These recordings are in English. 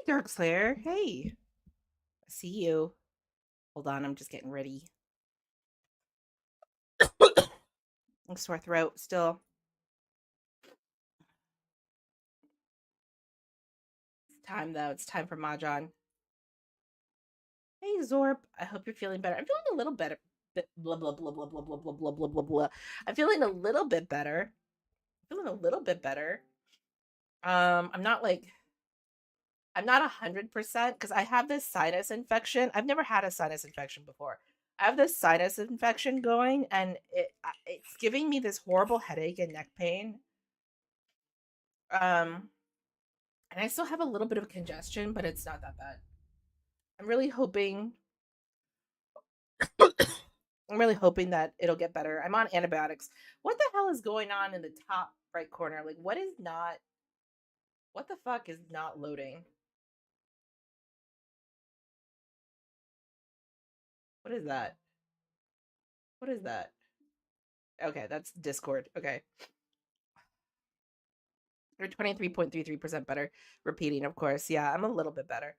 Dark Slayer. Hey, I see you. Hold on, I'm just getting ready. Sore throat still. It's time though. It's time for Mahjong. Hey Zorp, I hope you're feeling better. I'm feeling a little better. Blah blah blah blah blah blah blah blah blah blah blah. I'm feeling a little bit better. Feeling a little bit better. I'm not like I'm not 100% because I have this sinus infection. I've never had a sinus infection before. I have this sinus infection going, and it's giving me this horrible headache and neck pain. Um, and I still have a little bit of congestion, but it's not that bad. I'm really hoping. I'm really hoping that it'll get better. I'm on antibiotics. What the hell is going on in the top right corner? Like, what is not? What the fuck is not loading? What is that? What is that? Okay, that's Discord. Okay. You're 23.33% better. Repeating, of course. Yeah, I'm a little bit better.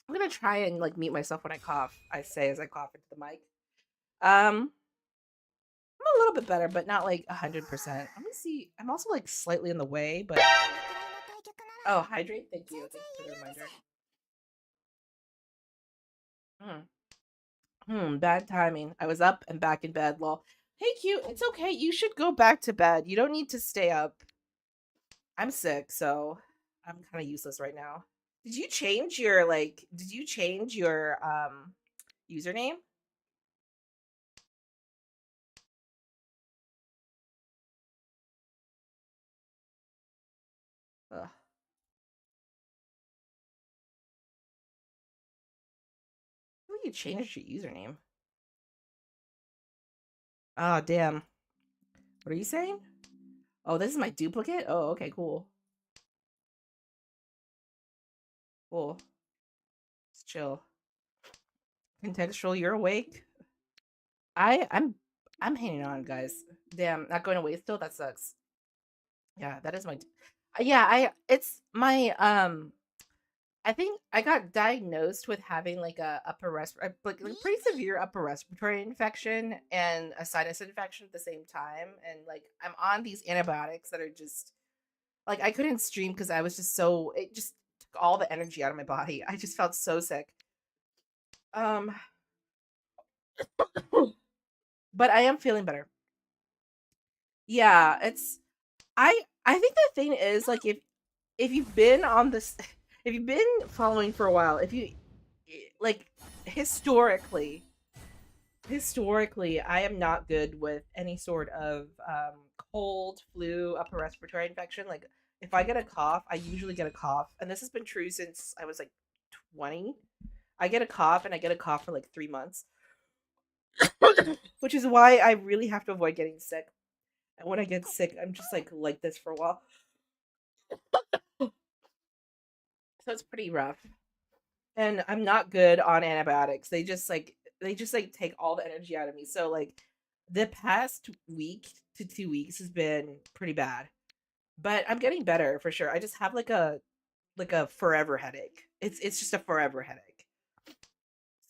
I'm gonna try and like mute myself when I cough. I say as I cough into the mic. I'm a little bit better, but not like 100%. Let me see. I'm also like slightly in the way, but oh, hydrate. Thank you. Thank you for the reminder. Bad timing. I was up and back in bed. Lol. Hey, cute. It's okay. You should go back to bed. You don't need to stay up. I'm sick, so I'm kind of useless right now. Did you change your like? Did you change your username? Ugh. I think you changed your username. Oh damn. What are you saying? Oh, this is my duplicate. Oh, okay, cool. Cool. Just chill. Contextual. You're awake. I'm hanging on, guys. Damn, not going away still. That sucks. Yeah, that is my. Yeah, it's my I think I got diagnosed with having like a upper like pretty severe upper respiratory infection and a sinus infection at the same time, and like I'm on these antibiotics that are just like I couldn't stream because I was just so it just took all the energy out of my body. I just felt so sick. Um, but I am feeling better. Yeah, it's I think the thing is like if you've been on this if you've been following for a while, if you like historically historically I am not good with any sort of cold, flu, upper respiratory infection. Like if I get a cough, I usually get a cough, and this has been true since I was like 20. I get a cough and I get a cough for like 3 months, which is why I really have to avoid getting sick. And when I get sick, I'm just like this for a while. So it's pretty rough. And I'm not good on antibiotics. They just take all the energy out of me. So like the past week to 2 weeks has been pretty bad. But I'm getting better for sure. I just have like a forever headache. It's just a forever headache.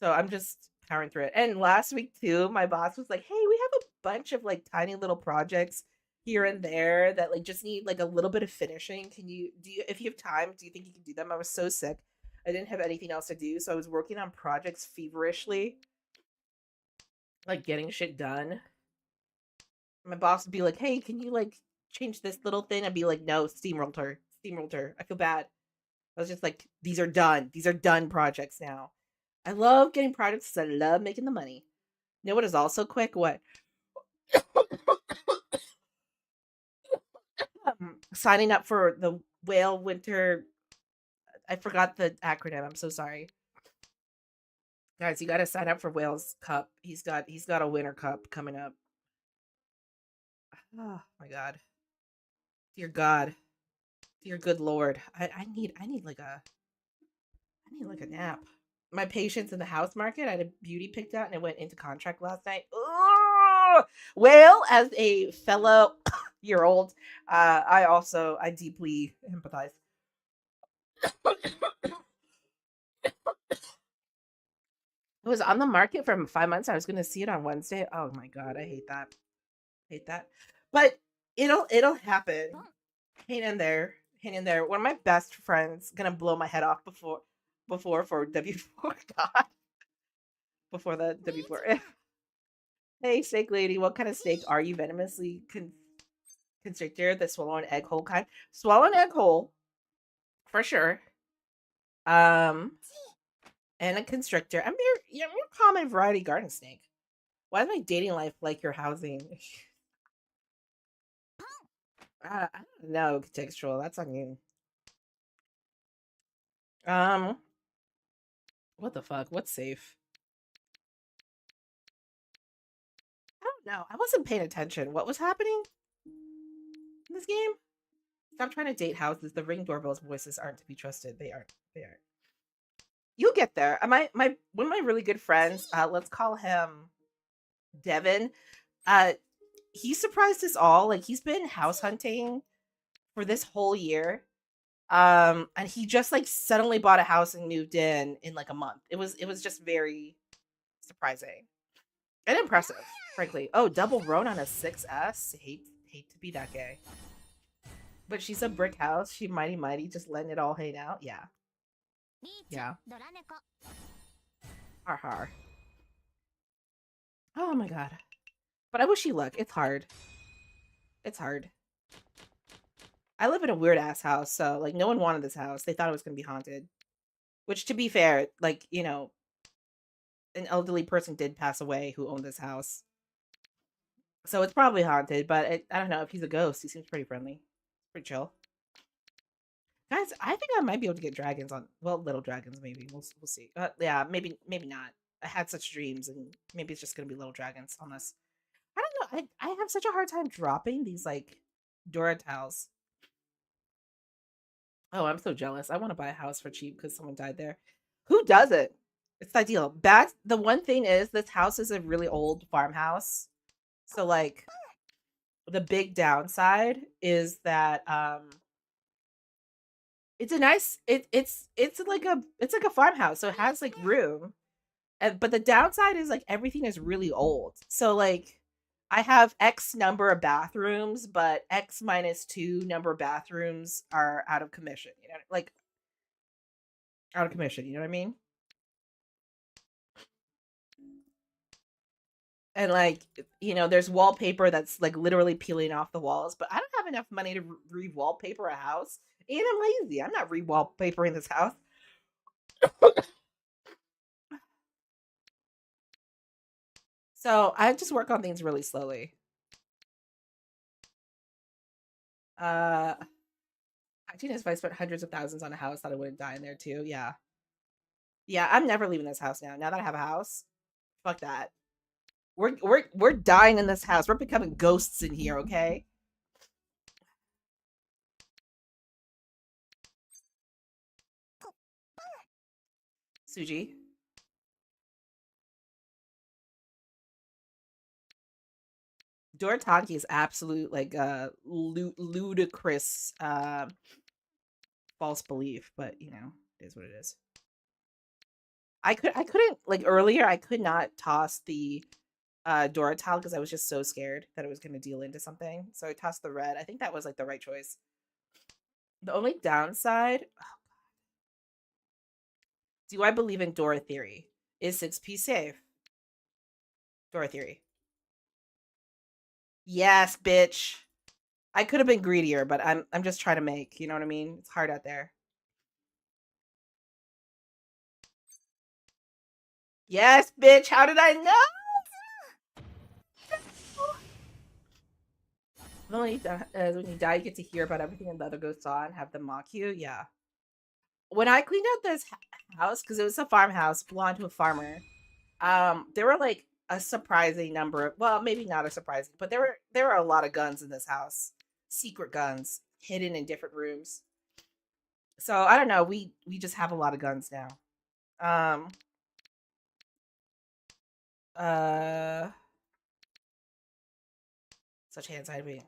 So I'm just powering through it. And last week too, my boss was like, "Hey, we have a bunch of like tiny little projects here and there that like just need like a little bit of finishing. Can you do you if you have time, do you think you can do them?" I was so sick. I didn't have anything else to do, so I was working on projects feverishly, like getting shit done. My boss would be like, "Hey, can you like change this little thing?" I'd be like, "No, steamrolled her. Steamrolled her. I feel bad." I was just like, "These are done. These are done projects now." I love getting projects because I love making the money. You know what is also quick? What? Signing up for the whale winter. I forgot the acronym. I'm so sorry, guys. You got to sign up for Whale's Cup. He's got a winter cup coming up. Oh my god, dear God, dear good Lord. I need like a nap. My patience in the house market. I had a beauty picked out and it went into contract last night. Ugh! Well, as a fellow year old, I deeply empathize. It was on the market for 5 months. I was going to see it on Wednesday. Oh my god, I hate that. Hate that. But it'll happen. Hang in there. Hang in there. One of my best friends gonna blow my head off before for W4. God, before the W4. Hey, steak lady, what kind of steak are you? Venomously constrictor, the swallow egg hole kind. Swallow egg hole for sure. Um, and a constrictor. I'm your common variety garden snake. Why is my dating life like your housing? I don't know, contextual. That's on you. Um, what the fuck? What's safe? I don't know. I wasn't paying attention. What was happening in this game? Stop trying to date houses. The ring doorbell's voices aren't to be trusted. They aren't. They aren't. You'll get there. My one of my really good friends, let's call him Devin. Uh, he surprised us all. Like he's been house hunting for this whole year. And he just like suddenly bought a house and moved in like a month. It was just very surprising and impressive, frankly. Oh, double roan on a 6S. Hate to be that gay. But she's a brick house. She mighty just letting it all hang out. Yeah. Yeah. Har har. Oh my god. But I wish you luck. It's hard. It's hard. I live in a weird ass house, so like no one wanted this house. They thought it was gonna be haunted. Which to be fair, like, an elderly person did pass away who owned this house. So it's probably haunted, but I don't know if he's a ghost. He seems pretty friendly. Pretty chill. Guys, I think I might be able to get dragons on. Well, little dragons, maybe. We'll see. Yeah, maybe not. I had such dreams, and maybe it's just gonna be little dragons on this. I don't know. I have such a hard time dropping these like Dora tiles. Oh, I'm so jealous. I want to buy a house for cheap because someone died there. Who does it? It's ideal. The one thing is this house is a really old farmhouse. So like the big downside is that it's a nice it's like a farmhouse. So it has like room. But the downside is like everything is really old. So like I have X number of bathrooms, but X minus two number of bathrooms are out of commission. Like out of commission. You know what I mean? And like there's wallpaper that's like literally peeling off the walls. But I don't have enough money to re-wallpaper a house, and I'm lazy. I'm not re-wallpapering this house. So I just work on things really slowly. Uh, Actually, if I spent hundreds of thousands on a house, that I wouldn't die in there too. Yeah. Yeah, I'm never leaving this house now. Now that I have a house, fuck that. We're dying in this house. We're becoming ghosts in here, okay? Suji. Doritanki is absolute like ludicrous false belief, but it is what it is. I couldn't like earlier I could not toss the Dora tile because I was just so scared that it was going to deal into something. So I tossed the red. I think that was like the right choice. The only downside, do I believe in Dora theory? Is 6P safe? Dora theory. Yes, bitch. I could have been greedier, but I'm just trying to make, you know what I mean? It's hard out there. Yes, bitch. How did I know? When you die, you get to hear about everything and the other ghosts saw and have them mock you. Yeah. When I cleaned out this house, because it was a farmhouse, belonged to a farmer, there were like a surprising number of, well, maybe not a surprising, but there were a lot of guns in this house. Secret guns hidden in different rooms. So I don't know. We just have a lot of guns now. Um uh Such hand sniping.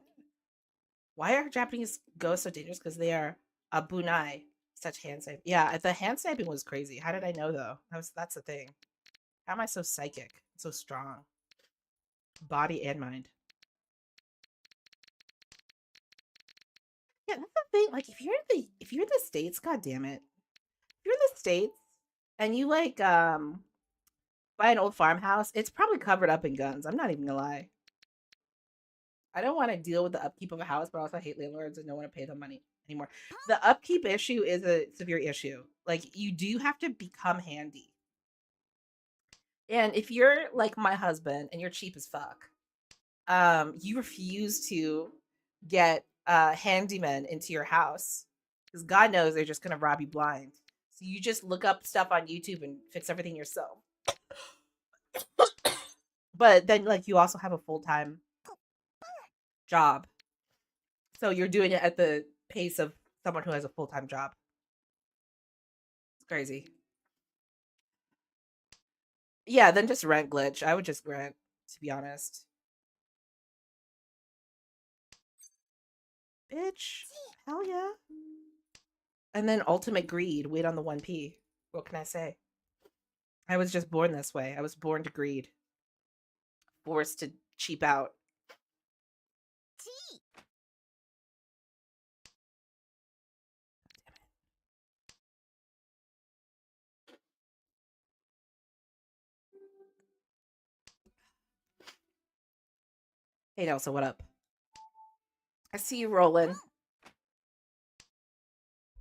Why are Japanese ghosts so dangerous? Because they are a bunai. Such hand sniping. Yeah, the hand sniping was crazy. How did I know though? That's the thing. How am I so psychic? So strong. Body and mind. Yeah, that's the thing. Like if you're in the States, god damn it. If you're in the States and you like buy an old farmhouse, it's probably covered up in guns. I'm not even gonna lie. I don't want to deal with the upkeep of a house, but also I hate landlords and don't want to pay them money anymore. The upkeep issue is a severe issue. Like you do have to become handy. And if you're like my husband and you're cheap as fuck, you refuse to get handymen into your house because God knows they're just gonna rob you blind. So you just look up stuff on YouTube and fix everything yourself. But then like you also have a full-time job. So you're doing it at the pace of someone who has a full-time job. It's crazy. Yeah, then just rent glitch. I would just rent, to be honest. Bitch. Hell yeah. And then ultimate greed. Wait on the 1p. What can I say? I was just born this way. I was born to greed. Forced to cheap out. Hey Nelson, what up? I see you rolling.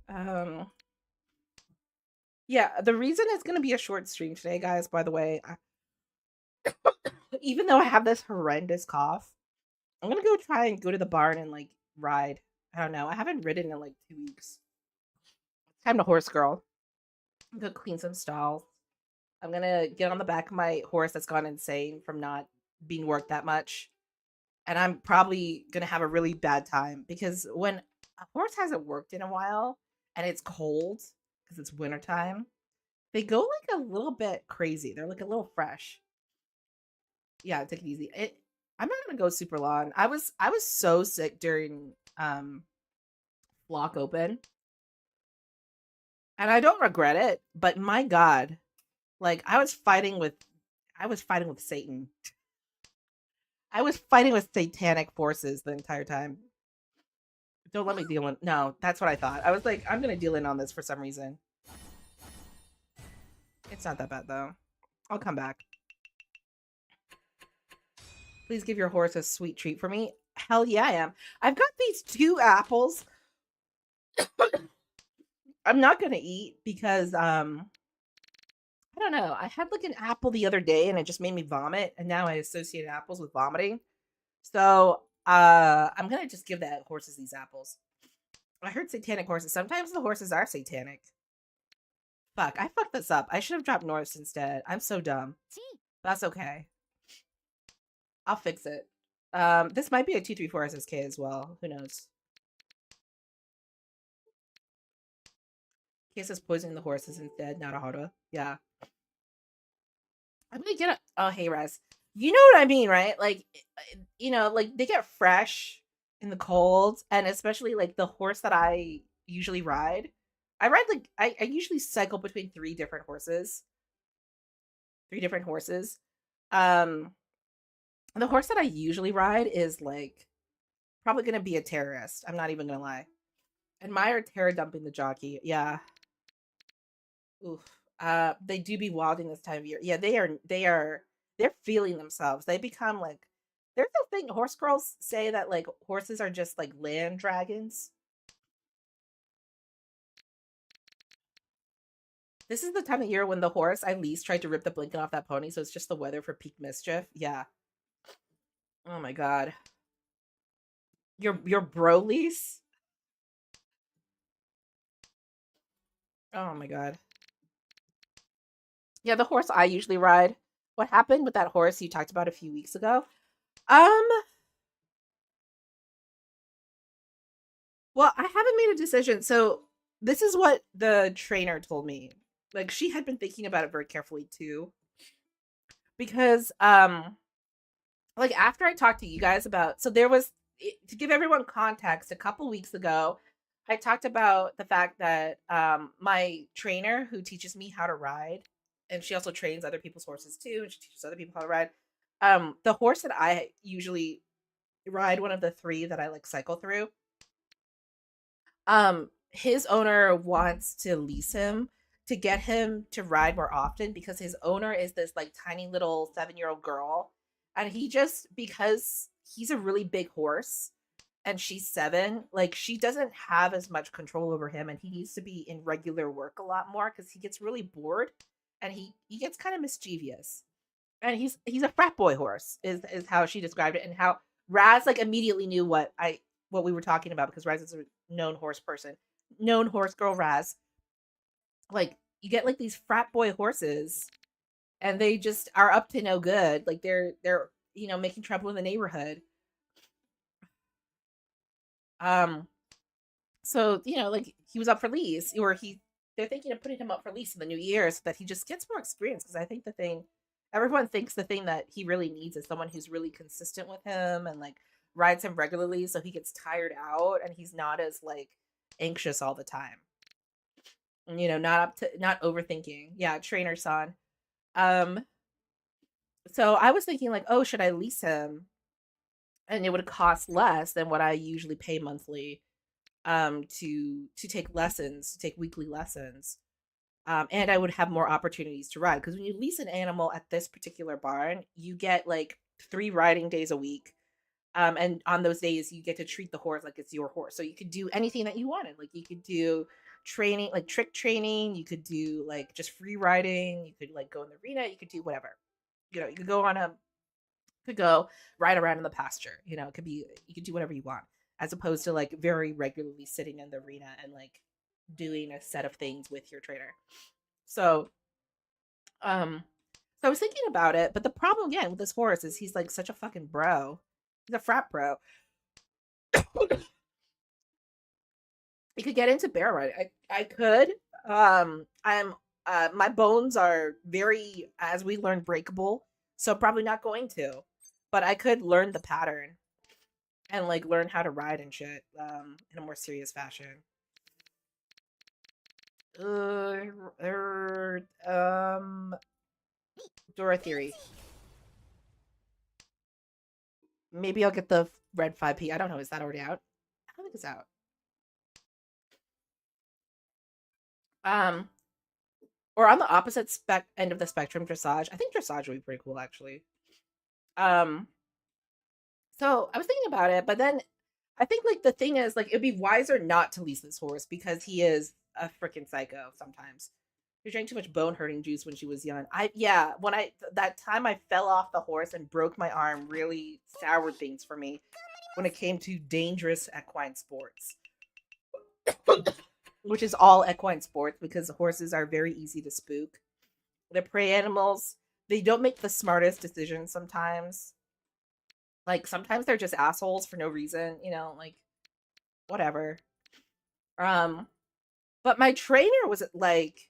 Um yeah, the reason it's gonna be a short stream today, guys, by the way, even though I have this horrendous cough, I'm gonna go try and go to the barn and like ride. I don't know. I haven't ridden in like 2 weeks. It's time to horse girl. I'm gonna clean some stalls. I'm gonna get on the back of my horse that's gone insane from not being worked that much. And I'm probably gonna have a really bad time because when a horse hasn't worked in a while and it's cold because it's wintertime, they go like a little bit crazy. They're like a little fresh. Yeah, take it easy. I'm not gonna go super long. I was so sick during Flock Open, and I don't regret it. But my God, like I was fighting with Satan. I was fighting with satanic forces the entire time. Don't let me deal in. No, that's what I thought. I was like, I'm gonna deal in on this for some reason. It's not that bad though. I'll come back. Please give your horse a sweet treat for me. Hell yeah, I am. I've got these 2 apples. I'm not gonna eat because I don't know. I had like an apple the other day and it just made me vomit, and now I associate apples with vomiting. So I'm gonna just give the horses these apples. I heard satanic horses. Sometimes the horses are satanic. Fuck, I fucked this up. I should have dropped Norse instead. I'm so dumb. That's okay. I'll fix it. This might be a 234 SSK as well. Who knows? Case is poisoning the horses instead, not a Hara. Yeah. I'm gonna get a oh hey Res. You know what I mean, right? Like like they get fresh in the cold, and especially like the horse that I usually ride. I ride like I usually cycle between 3 different horses. 3 different horses. Um the horse that I usually ride is like probably gonna be a terrorist. I'm not even gonna lie. Admire terror dumping the jockey. Yeah. Oof. They do be wilding this time of year. Yeah, they're feeling themselves. They become like there's a thing horse girls say that like horses are just like land dragons. This is the time of year when the horse I least tried to rip the blanket off that pony, so it's just the weather for peak mischief. Yeah. Oh my god. Your Broly's? Oh my god. Yeah, the horse I usually ride. What happened with that horse you talked about a few weeks ago? Um, well, I haven't made a decision. So this is what the trainer told me. Like she had been thinking about it very carefully too. Because like after I talked to you guys about, so there was, to give everyone context, a couple weeks ago, I talked about the fact that my trainer who teaches me how to ride, and she also trains other people's horses too, and she teaches other people how to ride. The horse that I usually ride, one of the three that I like cycle through, his owner wants to lease him to get him to ride more often because his owner is this like tiny little 7-year-old girl, and he just, because he's a really big horse and she's 7, like she doesn't have as much control over him, and he needs to be in regular work a lot more because he gets really bored, and he gets kind of mischievous, and he's a frat boy horse is how she described it, and how Raz like immediately knew what we were talking about because Raz is a known horse person, known horse girl. Raz, like you get like these frat boy horses, and they just are up to no good. Like they're making trouble in the neighborhood. Um, so like he was up for lease, or they're thinking of putting him up for lease in the new year so that he just gets more experience. Because I think the thing, everyone thinks the thing that he really needs is someone who's really consistent with him and like rides him regularly, so he gets tired out and he's not as like anxious all the time. Not up to, not overthinking. Yeah, trainer son. Um, so I was thinking like, oh, should I lease him? And it would cost less than what I usually pay monthly to take lessons, to take weekly lessons. And I would have more opportunities to ride because when you lease an animal at this particular barn, you get like 3 riding days a week. And on those days, you get to treat the horse like it's your horse. So you could do anything that you wanted. Like you could do training, like trick training. You could do like just free riding. You could like go in the arena. You could do whatever. You could go on a could go ride around in the pasture. It could be, you could do whatever you want, as opposed to like very regularly sitting in the arena and like doing a set of things with your trainer. So, um, so I was thinking about it, but the problem again with this horse is he's like such a fucking bro. He's a frat bro. He could get into bear riding. I could. I'm my bones are very, as we learned, breakable, so probably not going to. But I could learn the pattern and like learn how to ride and shit in a more serious fashion. Uh, Dora Theory. Maybe I'll get the red 5P. I don't know. Is that already out? I don't think it's out. Um, or on the opposite end of the spectrum, dressage. I think dressage would be pretty cool, actually. Um, so I was thinking about it, but then I think like the thing is like it'd be wiser not to lease this horse because he is a freaking psycho sometimes. She drank too much bone hurting juice when she was young. When that time I fell off the horse and broke my arm really soured things for me when it came to dangerous equine sports, which is all equine sports because horses are very easy to spook. They're prey animals. They don't make the smartest decisions sometimes. Like sometimes they're just assholes for no reason, like whatever. Um but my trainer was like,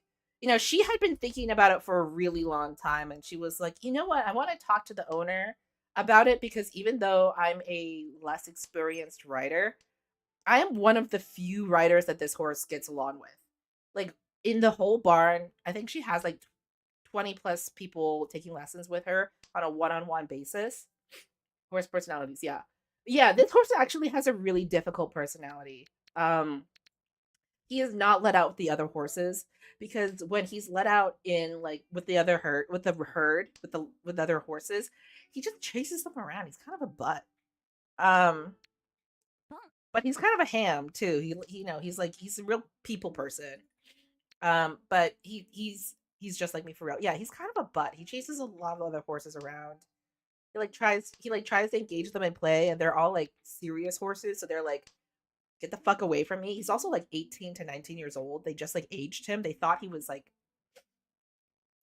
she had been thinking about it for a really long time, and she was like, "You know what? I want to talk to the owner about it because even though I'm a less experienced rider, I am one of the few riders that this horse gets along with. Like in the whole barn, I think she has like 20 plus people taking lessons with her on a one-on-one basis. Horse personalities, yeah. Yeah, this horse actually has a really difficult personality. He is not let out with the other horses because when he's let out in like with the other herd, with other horses, he just chases them around. He's kind of a butt. Um, but he's kind of a ham too. He's a real people person. But he's just like me for real. Yeah, he's kind of a butt. He chases a lot of other horses around. He tries to engage them in play, and they're all like serious horses, so they're like, get the fuck away from me. He's also like 18 to 19 years old. They just like aged him. They thought he was like,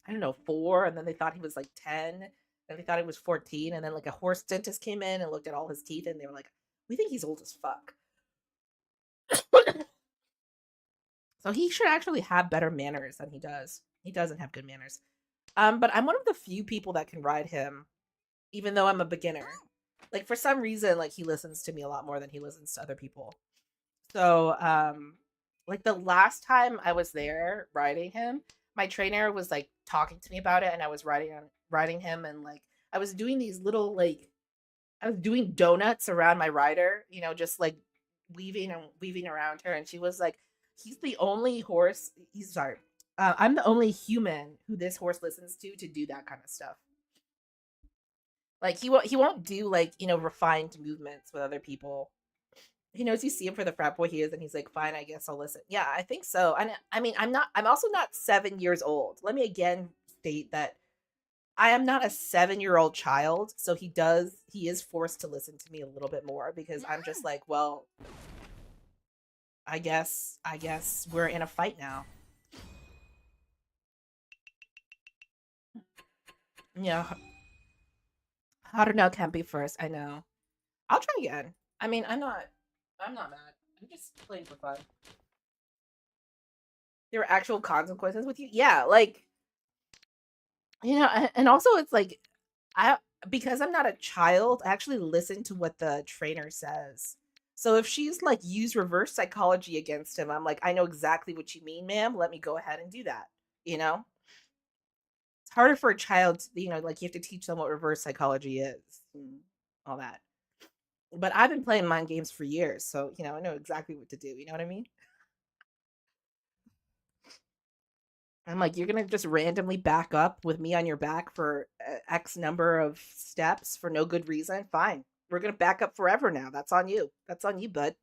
I don't know, 4, and then they thought he was like 10, and they thought he was 14, and then like a horse dentist came in and looked at all his teeth, and they were like, we think he's old as fuck. So he should actually have better manners than he does. He doesn't have good manners. But I'm one of the few people that can ride him even though I'm a beginner. Like for some reason, like he listens to me a lot more than he listens to other people. So, like the last time I was there riding him, my trainer was like talking to me about it, and I was riding him, and like I was doing these little like I was doing donuts around my rider, just like weaving and weaving around her, and she was like, "He's the only horse. He's sorry. I'm the only human who this horse listens to do that kind of stuff. Like he won't do like refined movements with other people. He knows you see him for the frat boy he is, and he's like, "Fine, I guess I'll listen." Yeah, I think so. And I mean, I'm not. I'm also not 7 years old. Let me again state that I am not a 7-year old child. So he is forced to listen to me a little bit more because I'm just like, well, I guess we're in a fight now. Yeah, I don't know. Can't be first. I know. I'll try again. I mean, I'm not mad. I'm just playing for fun. There are actual consequences with you. Yeah, like and also it's like I because I'm not a child, I actually listen to what the trainer says. So if she's like use reverse psychology against him, I'm like, I know exactly what you mean, ma'am. Let me go ahead and do that. You know, it's harder for a child. Like you have to teach them what reverse psychology is, and all that. But I've been playing mind games for years, so I know exactly what to do. You know what I mean? I'm like, you're gonna just randomly back up with me on your back for X number of steps for no good reason. Fine, we're gonna back up forever now. That's on you. That's on you, bud.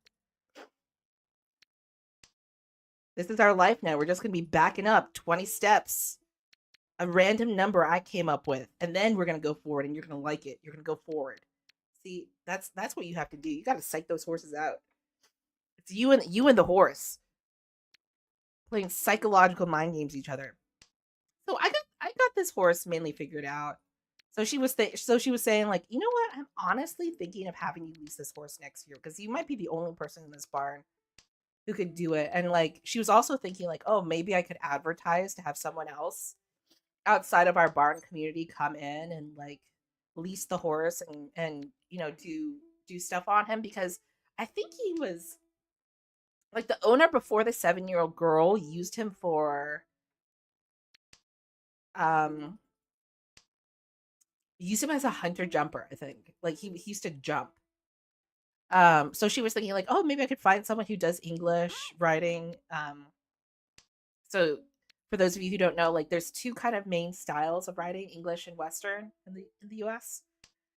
This is our life now. We're just gonna be backing up 20 steps, a random number I came up with, and then we're gonna go forward, and you're gonna like it. You're gonna go forward. See, that's what you have to do. You got to psych those horses out. It's you and the horse playing psychological mind games with each other. So I got this horse mainly figured out. So she was saying like, you know what? I'm honestly thinking of having you lease this horse next year because you might be the only person in this barn who could do it. And like she was also thinking like, oh, maybe I could advertise to have someone else outside of our barn community come in and like lease the horse and do stuff on him because I think he was like the owner before the 7-year-old girl used him for um used him as a hunter jumper, I think. Like he used to jump. So she was thinking like, oh, maybe I could find someone who does English writing. So for those of you who don't know, like there's two kind of main styles of riding, English and Western in the US.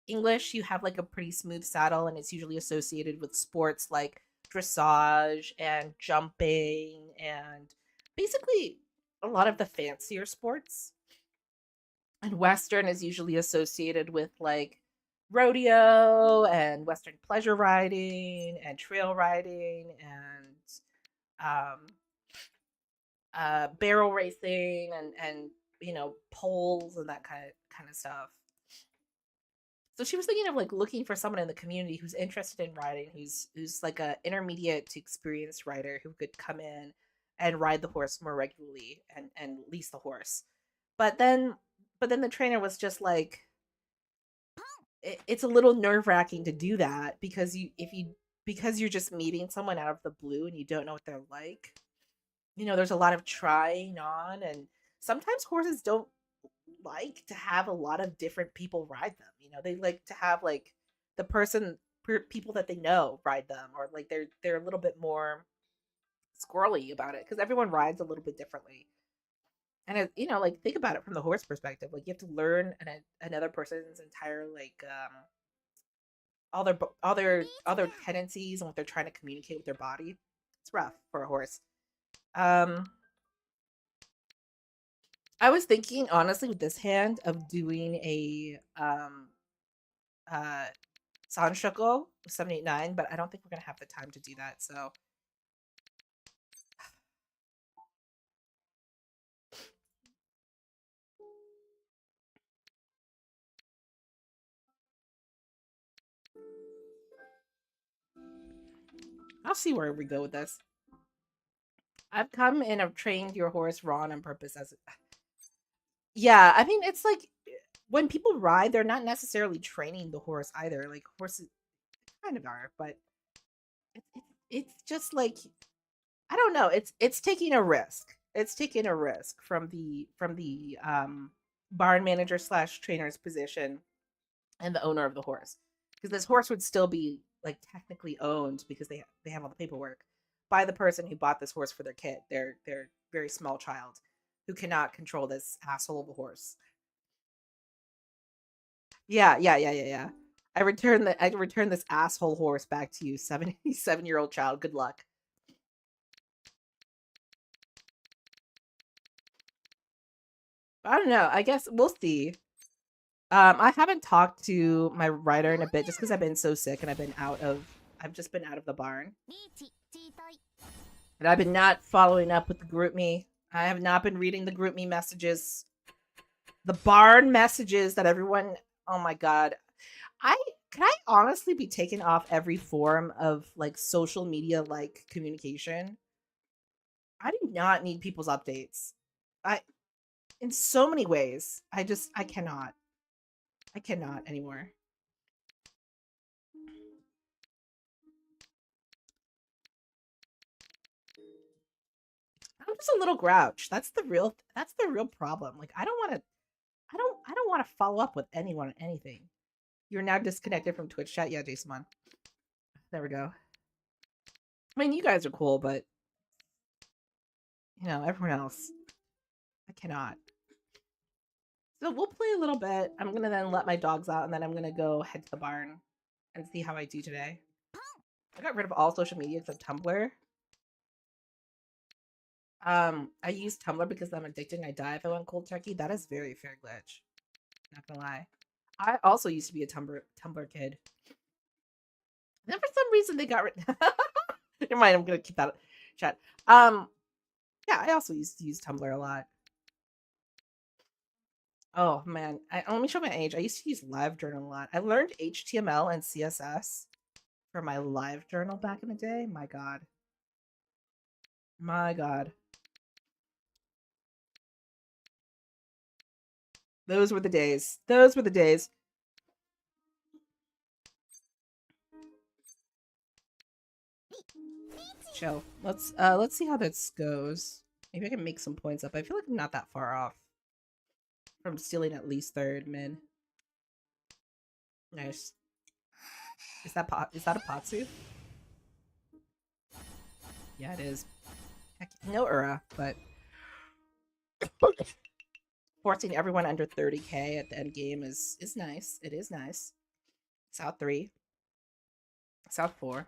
English, you have like a pretty smooth saddle and it's usually associated with sports like dressage and jumping and basically a lot of the fancier sports. And Western is usually associated with like rodeo and Western pleasure riding and trail riding and um, barrel racing and poles and that kind of stuff. So she was thinking of like looking for someone in the community who's interested in riding, who's like a intermediate to experienced rider who could come in and ride the horse more regularly and lease the horse. But then but then the trainer was just like, it's a little nerve wracking to do that because because you're just meeting someone out of the blue and you don't know what they're like. There's a lot of trying on, and sometimes horses don't like to have a lot of different people ride them. They like to have like the people that they know ride them, or like they're a little bit more squirrely about it because everyone rides a little bit differently. And like think about it from the horse perspective. Like you have to learn another person's entire like all their tendencies and what they're trying to communicate with their body. It's rough for a horse. Um, I was thinking honestly with this hand of doing a uh Sanshoko 789, but I don't think we're gonna have the time to do that. So I'll see where we go with this. I've come and I've trained your horse Ron on purpose as yeah, I mean it's like when people ride, they're not necessarily training the horse either. Like horses kind of are, but it's just like I don't know. It's taking a risk. It's taking a risk from the barn manager slash trainer's position and the owner of the horse, because this horse would still be like technically owned because they have all the paperwork by the person who bought this horse for their kid, their very small child, who cannot control this asshole of a horse. Yeah, yeah, yeah, yeah, yeah. I return this asshole horse back to you, 77-year-old child. Good luck. I don't know. I guess we'll see. I haven't talked to my writer in a bit just because I've been so sick and I've just been out of the barn. And I've been not following up with the group me. I have not been reading the group me messages. The barn messages that everyone, oh my god. I can I honestly be taken off every form of like social media like communication? I do not need people's updates. I in so many ways. I cannot. I cannot anymore. I'm just a little grouch. That's the real problem. Like I don't want to follow up with anyone on anything. You're now disconnected from Twitch chat. Yeah, Jason Mon. There we go. I mean, you guys are cool, but you know, everyone else, I cannot. So we'll play a little bit. I'm gonna then let my dogs out, and then I'm gonna go head to the barn and see how I do today. I got rid of all social media except Tumblr. I use Tumblr because I'm addicted and I die if I went cold turkey. That is very fair glitch. Not gonna lie. I also used to be a Tumblr kid. Then for some reason they got rid. Never mind. I'm gonna keep that chat. Yeah, I also used to use Tumblr a lot. Oh man, let me show my age. I used to use LiveJournal a lot. I learned HTML and CSS for my LiveJournal back in the day. My god, my god, those were the days. Those were the days. Chill. Let's see how this goes. Maybe I can make some points up. I feel like I'm not that far off from stealing at least third mid. Nice. Is that a Patsu? Yeah, it is. Heck, no Ura, but forcing everyone under 30k at the end game is nice. It is nice. South 3. South 4.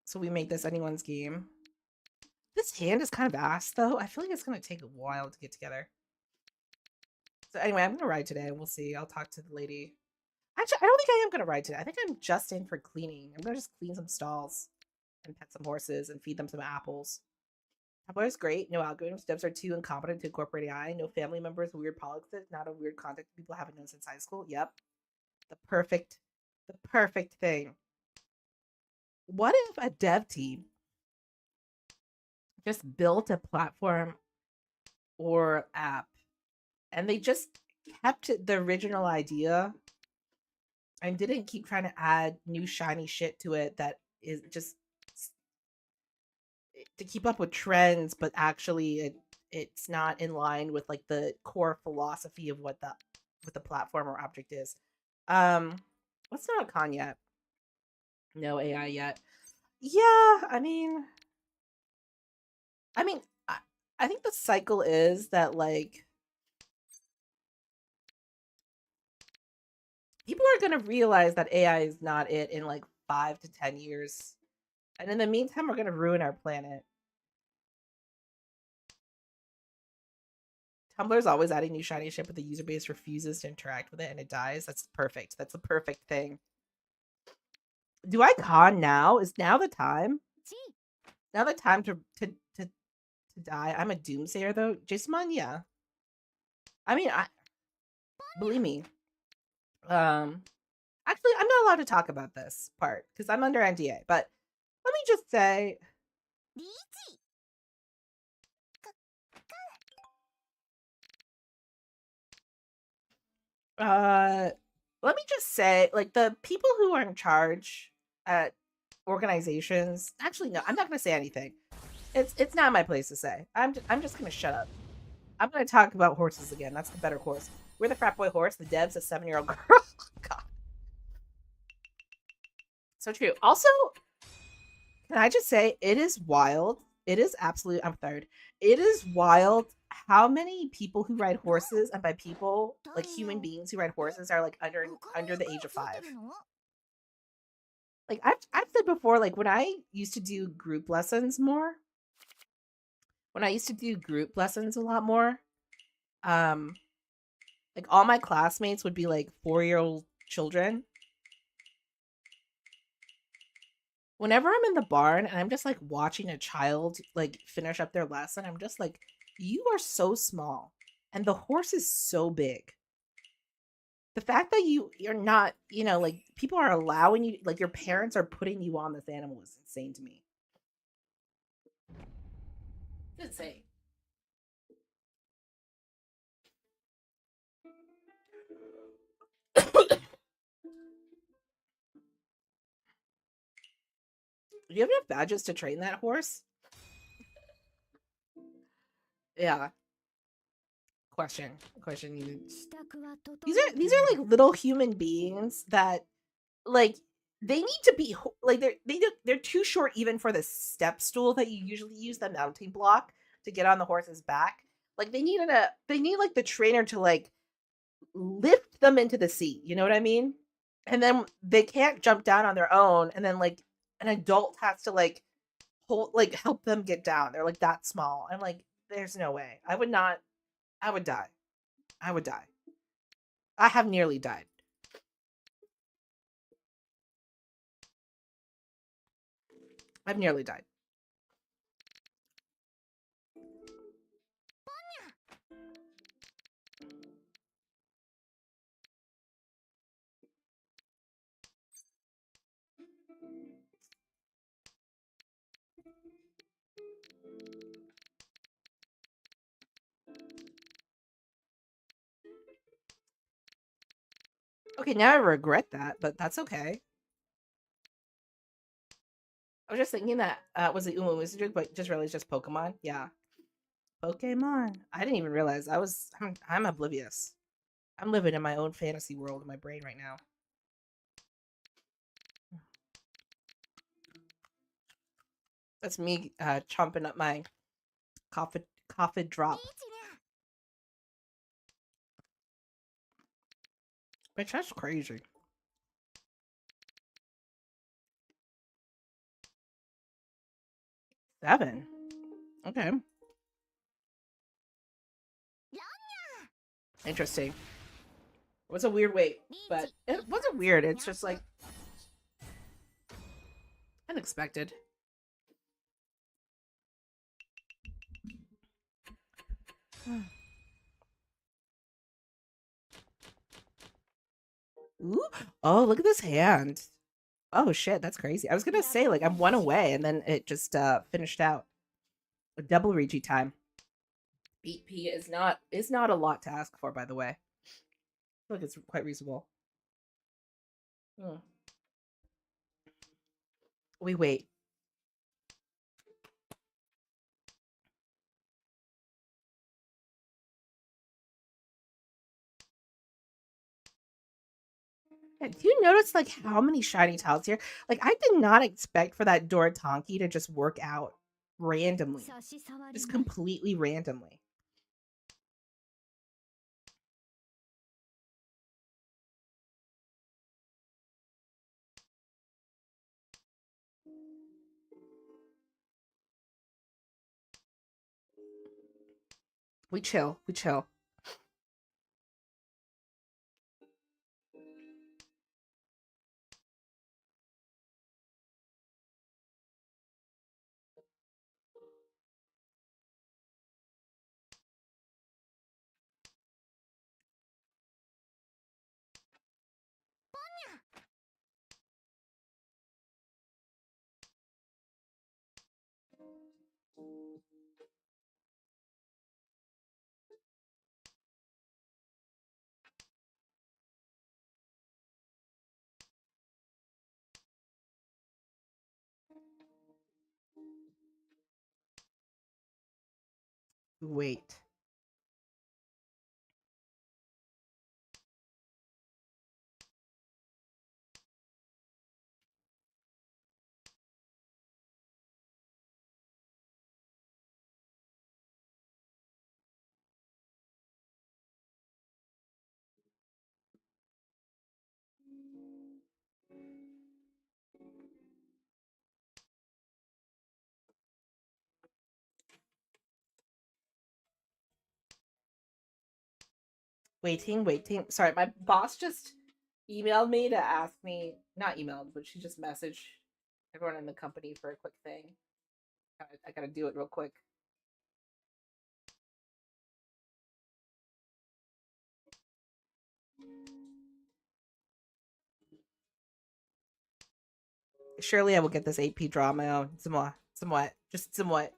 So we make this anyone's game. This hand is kind of ass though. I feel like it's gonna take a while to get together. So anyway, I'm gonna ride today. We'll see. I'll talk to the lady. Actually, I don't think I am gonna ride today. I think I'm just in for cleaning. I'm gonna just clean some stalls and pet some horses and feed them some apples. Tumblr is great. No algorithms. Devs are too incompetent to incorporate AI. No family members. Weird politics. Not a weird contact people haven't known since high school. Yep. The perfect thing. What if a dev team just built a platform or app and they just kept the original idea and didn't keep trying to add new shiny shit to it that is just to keep up with trends, but actually it's not in line with like the core philosophy of what the platform or object is. What's not a con yet? No AI yet. Yeah, I mean, I think the cycle is that like people are gonna realize that AI is not it in like 5 to 10 years, and in the meantime, we're gonna ruin our planet. Tumblr's always adding new shiny shit, but the user base refuses to interact with it and it dies. That's perfect. That's the perfect thing. Do I con now? Is now the time? Now the time to die? I'm a doomsayer though. Jason, yeah. I mean, I believe me. Actually, I'm not allowed to talk about this part because I'm under NDA. But let me just say, Uh, let me just say, like the people who are in charge at organizations. Actually, no, I'm not going to say anything. It's not my place to say. I'm just going to shut up. I'm going to talk about horses again. That's the better horse. We're the frat boy horse. The dev's a 7-year-old girl. God, so true. Also, can I just say it is wild? It is absolute. I'm third. It is wild how many people who ride horses, and by people like human beings who ride horses, are like under the age of 5. Like I've said before, like when I used to do group lessons more, when I used to do group lessons a lot more, um, like all my classmates would be like 4-year-old children. Whenever I'm in the barn and I'm just like watching a child like finish up their lesson, I'm just like, you are so small, and the horse is so big. The fact that you're not, like people are allowing you, like your parents are putting you on this animal is insane to me. It's insane. Do you have enough badges to train that horse? Yeah. Question. Question. These are like little human beings that like they need to be like they're too short even for the step stool that you usually use, the mounting block to get on the horse's back. Like they need like the trainer to like lift them into the seat. You know what I mean? And then they can't jump down on their own. And then like an adult has to like hold like help them get down. They're like that small. I'm like, there's no way. I would not. I would die. I would die. I have nearly died. I've nearly died. Okay, now I regret that, but that's okay. I was just thinking that was it Uma Wizardry, but just realized just Pokemon. Yeah, Pokemon. I didn't even realize I'm oblivious. I'm living in my own fantasy world in my brain right now. That's me chomping up my coffee drop. Bitch, that's crazy. 7. Okay, interesting. It was a weird wait, but it wasn't weird. It's just like unexpected. Ooh. Oh, look at this hand. Oh shit, that's crazy. I was gonna say like I'm one away, and then it just finished out. A double Regi time. Beat P is not a lot to ask for, by the way. I feel like it's quite reasonable. Hmm. We wait. Yeah, do you notice like how many shiny tiles here? Like I did not expect for that Doritanki to just work out randomly, just completely randomly. We chill. We chill. Wait. Waiting. Sorry, my boss just emailed me to ask me, not emailed, but she just messaged everyone in the company for a quick thing. I gotta do it real quick. Surely I will get this AP drama on. Somewhat. Just somewhat.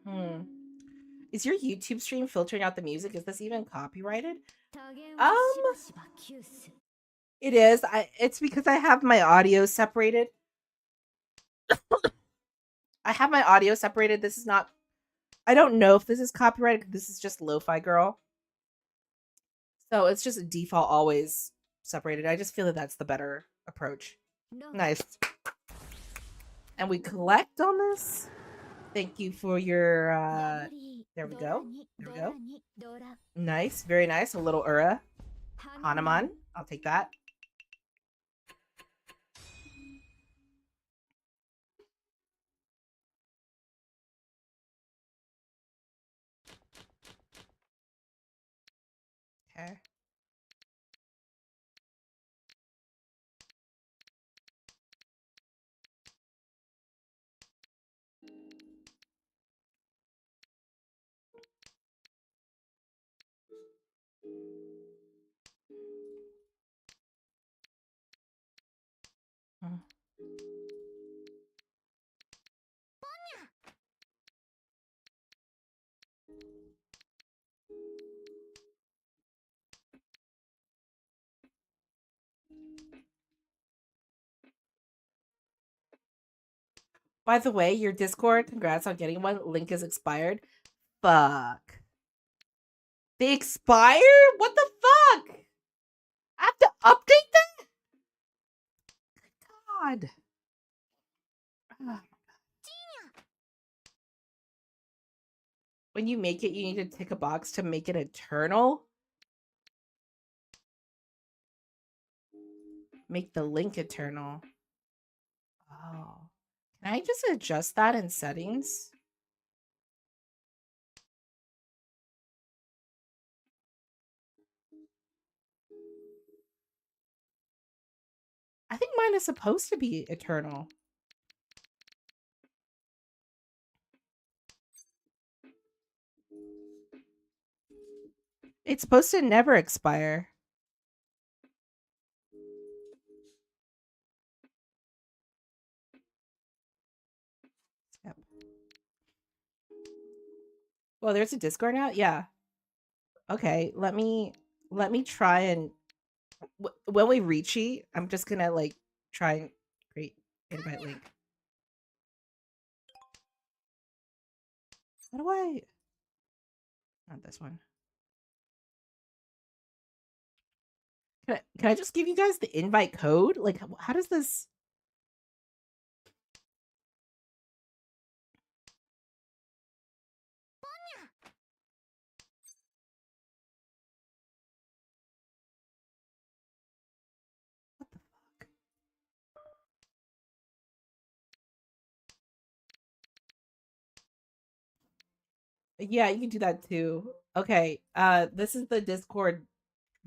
Hmm. Is your YouTube stream filtering out the music? Is this even copyrighted? Um, it is. It's because I have my audio separated. I have my audio separated. This is not. I don't know if this is copyrighted. This is just Lo-Fi Girl. So it's just a default always separated. I just feel that that's the better approach. Nice. And we collect on this. Thank you for your. There we go. There we go. Nice. Very nice. A little Ura. Hanuman. I'll take that. Okay. Mm. By the way, your Discord, congrats on getting one. Link is expired. Fuck. They expire? What the fuck? I have to update that? God. Ugh. When you make it, you need to tick a box to make it eternal? Make the link eternal. Oh. Can I just adjust that in settings? I think mine is supposed to be eternal. It's supposed to never expire. Yep. Well, there's a Discord now? Yeah. Okay, let me try and when we reach I'm just gonna like try and create invite link. How do I? Not this one. Can I just give you guys the invite code? Like, how does this? What the fuck? Yeah, you can do that too. Okay. This is the Discord.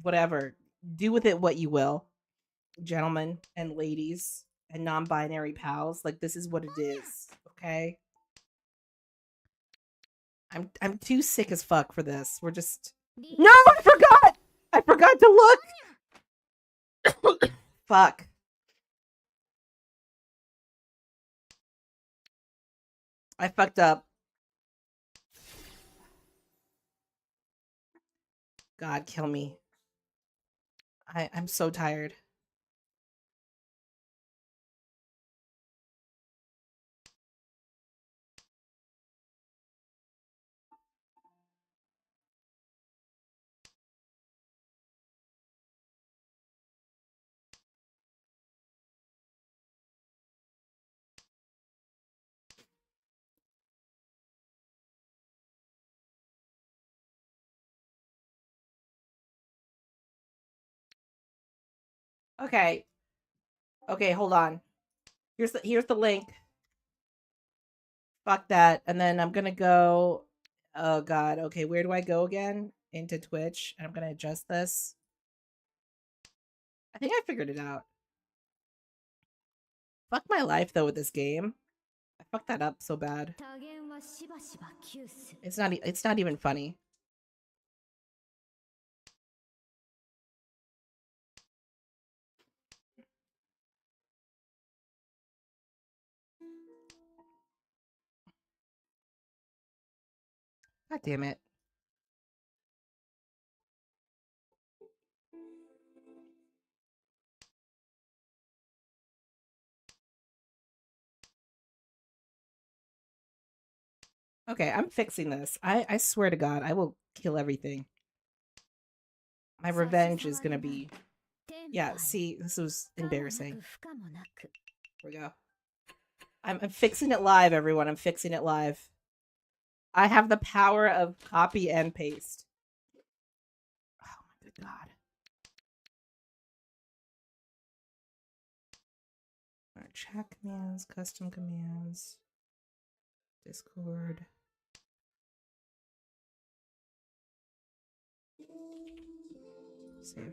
Whatever. Do with it what you will, gentlemen and ladies and non-binary pals. Like this is what it is. Okay. I'm too sick as fuck for this. We're just no. I forgot. I forgot to look. Fuck. I fucked up. God, kill me. I'm so tired. Okay. Okay, hold on. Here's the link. Fuck that. And then I'm gonna go. Oh god. Okay, where do I go again? Into Twitch, and I'm gonna adjust this. I think I figured it out. Fuck my life though with this game. I fucked that up so bad. It's not even funny. God damn it. Okay, I'm fixing this. I swear to God, I will kill everything. My revenge is gonna be. Yeah, see, this was embarrassing. Here we go. I'm fixing it live, everyone. I'm fixing it live. I have the power of copy and paste. Oh my good God. All right, chat commands, custom commands, Discord. Save.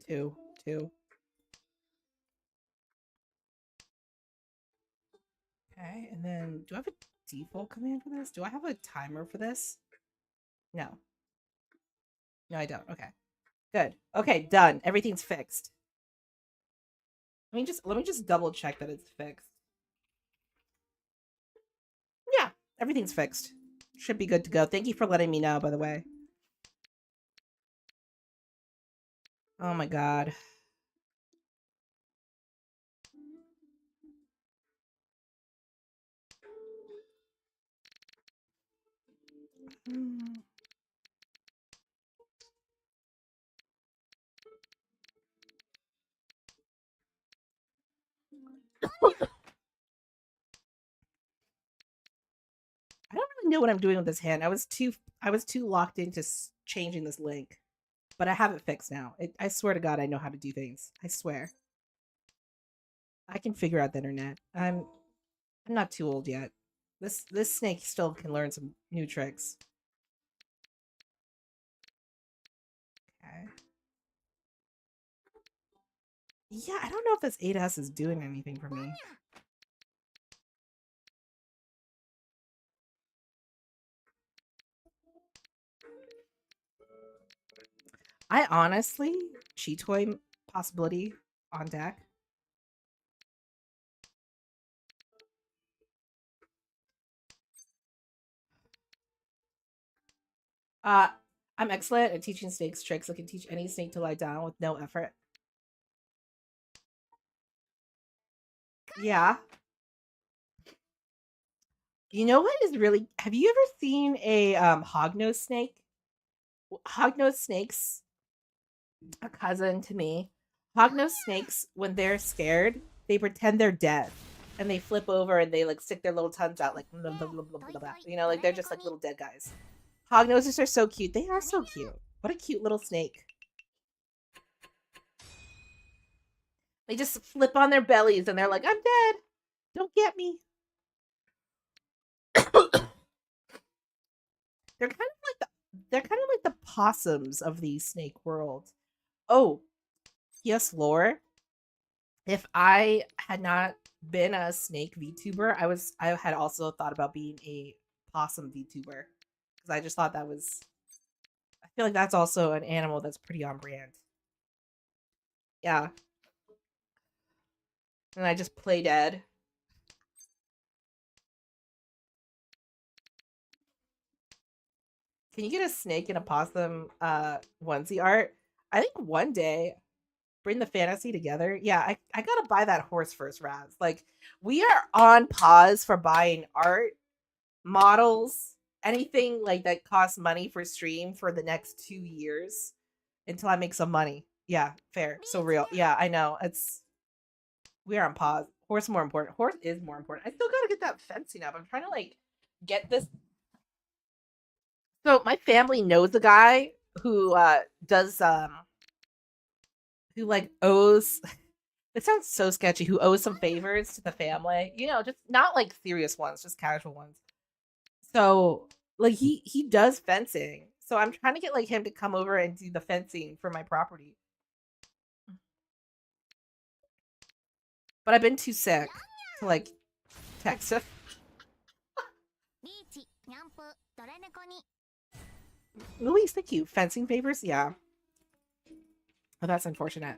Two. Okay, and then do I have a default command for this? Do I have a timer for this? No. No, I don't. Okay. Good. Okay, done. Everything's fixed. Let me just double check that it's fixed. Yeah, everything's fixed. Should be good to go. Thank you for letting me know, by the way. Oh my god. I don't really know what I'm doing with this hand. I was too locked into changing this link, but I have it fixed now. I swear to God, I know how to do things. I swear, I can figure out the internet. I'm not too old yet. This snake still can learn some new tricks. Okay. Yeah, I don't know if this 8S is doing anything for me. I honestly, cheat toy possibility on deck. Uh, I'm excellent at teaching snakes tricks. I can teach any snake to lie down with no effort. Yeah. You know what is really? Have you ever seen a hognose snake? Hognose snakes, a cousin to me. Hognose snakes, when they're scared, they pretend they're dead, and they flip over and they like stick their little tongues out like blah, blah, blah, blah, blah, blah. You know, like they're just like little dead guys. Hognoses are so cute. They are so cute. What a cute little snake. They just flip on their bellies and they're like, "I'm dead. Don't get me." They're kind of like they're kind of like the possums of the snake world. Oh, yes, lore. If I had not been a snake VTuber, I had also thought about being a possum VTuber because I just thought that was. I feel like that's also an animal that's pretty on brand. Yeah, and I just play dead. Can you get a snake and a possum onesie art? I think one day bring the fantasy together. Yeah, I gotta buy that horse first, Raz. Like we are on pause for buying art, models, anything like that costs money for stream for the next 2 years until I make some money. Yeah, fair. So real. Yeah, I know. It's we are on pause. Horse more important. Horse is more important. I still gotta get that fencing up. I'm trying to like get this. So my family knows a guy who does who like owes it sounds so sketchy, who owes some favors to the family. You know, just not like serious ones, just casual ones. So like he does fencing. So I'm trying to get like him to come over and do the fencing for my property. But I've been too sick to like text him. Louise, thank you. Fencing favors? Yeah. Oh, that's unfortunate.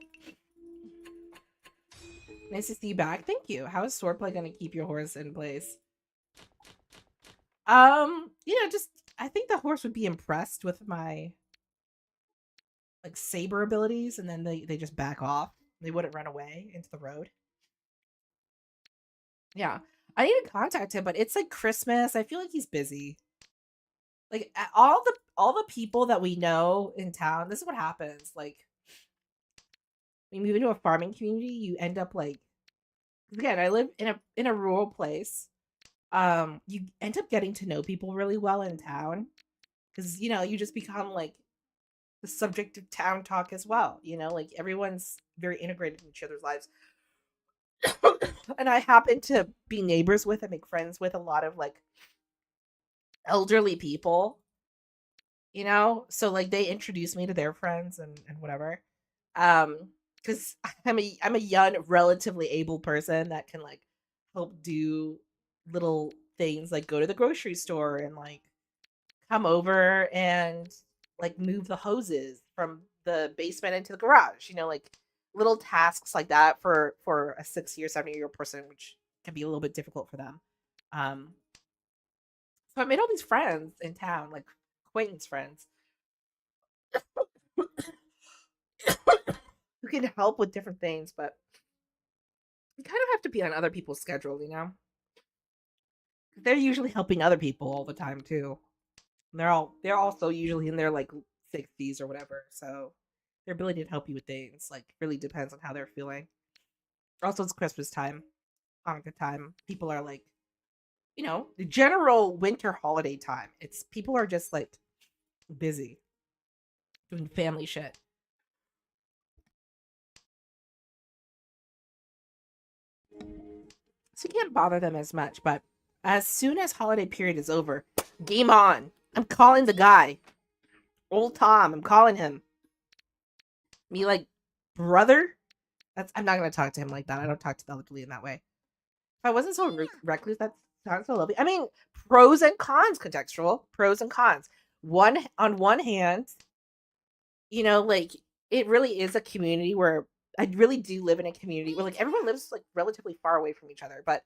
Nice to see you back. Thank you. How is swordplay gonna keep your horse in place? Just I think the horse would be impressed with my like saber abilities, and then they just back off. They wouldn't run away into the road. Yeah, I need to contact him, but it's like Christmas. I feel like he's busy. Like all the people that we know in town. This is what happens. Like when you move into a farming community, you end up like again. I live in a rural place. You end up getting to know people really well in town because you just become like the subject of town talk as well. Like everyone's very integrated in each other's lives. And I happen to be neighbors with and make friends with a lot of like elderly people, so like they introduce me to their friends and whatever. Because I'm a young, relatively able person that can like help do little things like go to the grocery store and like come over and like move the hoses from the basement into the garage, like little tasks like that for a 60 or 70-year-old person, which can be a little bit difficult for them. um so I made all these friends in town, like acquaintance friends who can help with different things, but you kind of have to be on other people's schedule. They're usually helping other people all the time too. And they're also usually in their like 60s or whatever, so their ability to help you with things like really depends on how they're feeling. Also, it's Christmas time, Hanukkah time. People are like, the general winter holiday time. It's people are just like busy doing family shit. So you can't bother them as much, but as soon as holiday period is over, game on. I'm calling the guy. Old Tom, I'm calling him. Me like, brother? I'm not gonna talk to him like that. I don't talk to the elderly in that way. If I wasn't so reckless, that sounds so lovely. I mean, pros and cons, contextual. Pros and cons. On one hand, like it really is a community where I really do live in a community where like everyone lives like relatively far away from each other, but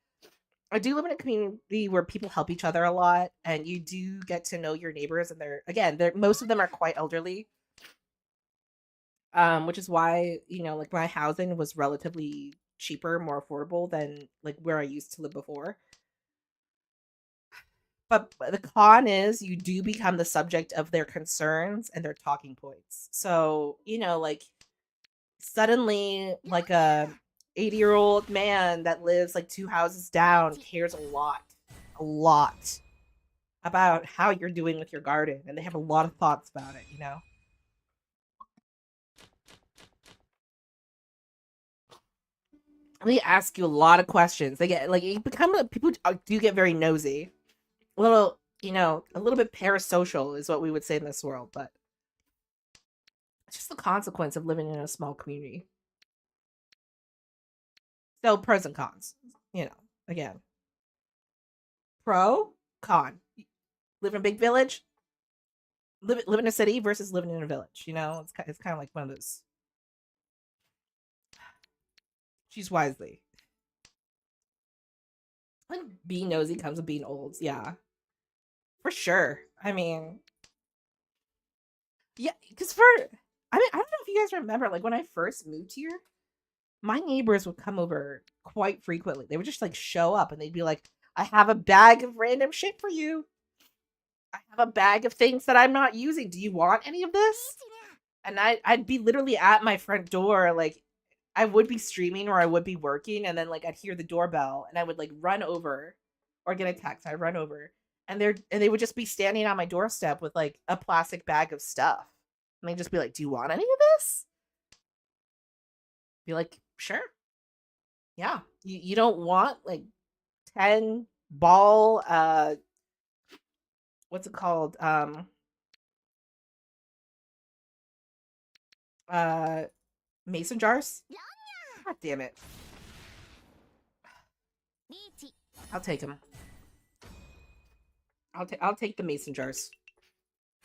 I do live in a community where people help each other a lot, and you do get to know your neighbors, and they're most of them are quite elderly, which is why like my housing was relatively cheaper, more affordable than like where I used to live before. But the con is you do become the subject of their concerns and their talking points. So like suddenly like a 80-year-old man that lives like two houses down cares a lot about how you're doing with your garden, and they have a lot of thoughts about it. They ask you a lot of questions. They get like you become people do get very nosy. Little a little bit parasocial is what we would say in this world, but it's just the consequence of living in a small community. So pros and cons, again, pro, con. Live in a big village, live in a city versus living in a village. It's kind of like one of those. Choose wisely. Like being nosy comes with being old. Yeah, for sure. I mean, yeah, because I don't know if you guys remember, like when I first moved here, my neighbors would come over quite frequently. They would just like show up and they'd be like, I have a bag of random shit for you. I have a bag of things that I'm not using. Do you want any of this? And I'd be literally at my front door, like I would be streaming or I would be working, and then like I'd hear the doorbell and I would like run over or get a text. I'd run over and they would just be standing on my doorstep with like a plastic bag of stuff. And they'd just be like, do you want any of this? Be like, sure. Yeah. You don't want like 10 ball what's it called? Uh mason jars? God damn it. I'll take them. I'll take the mason jars.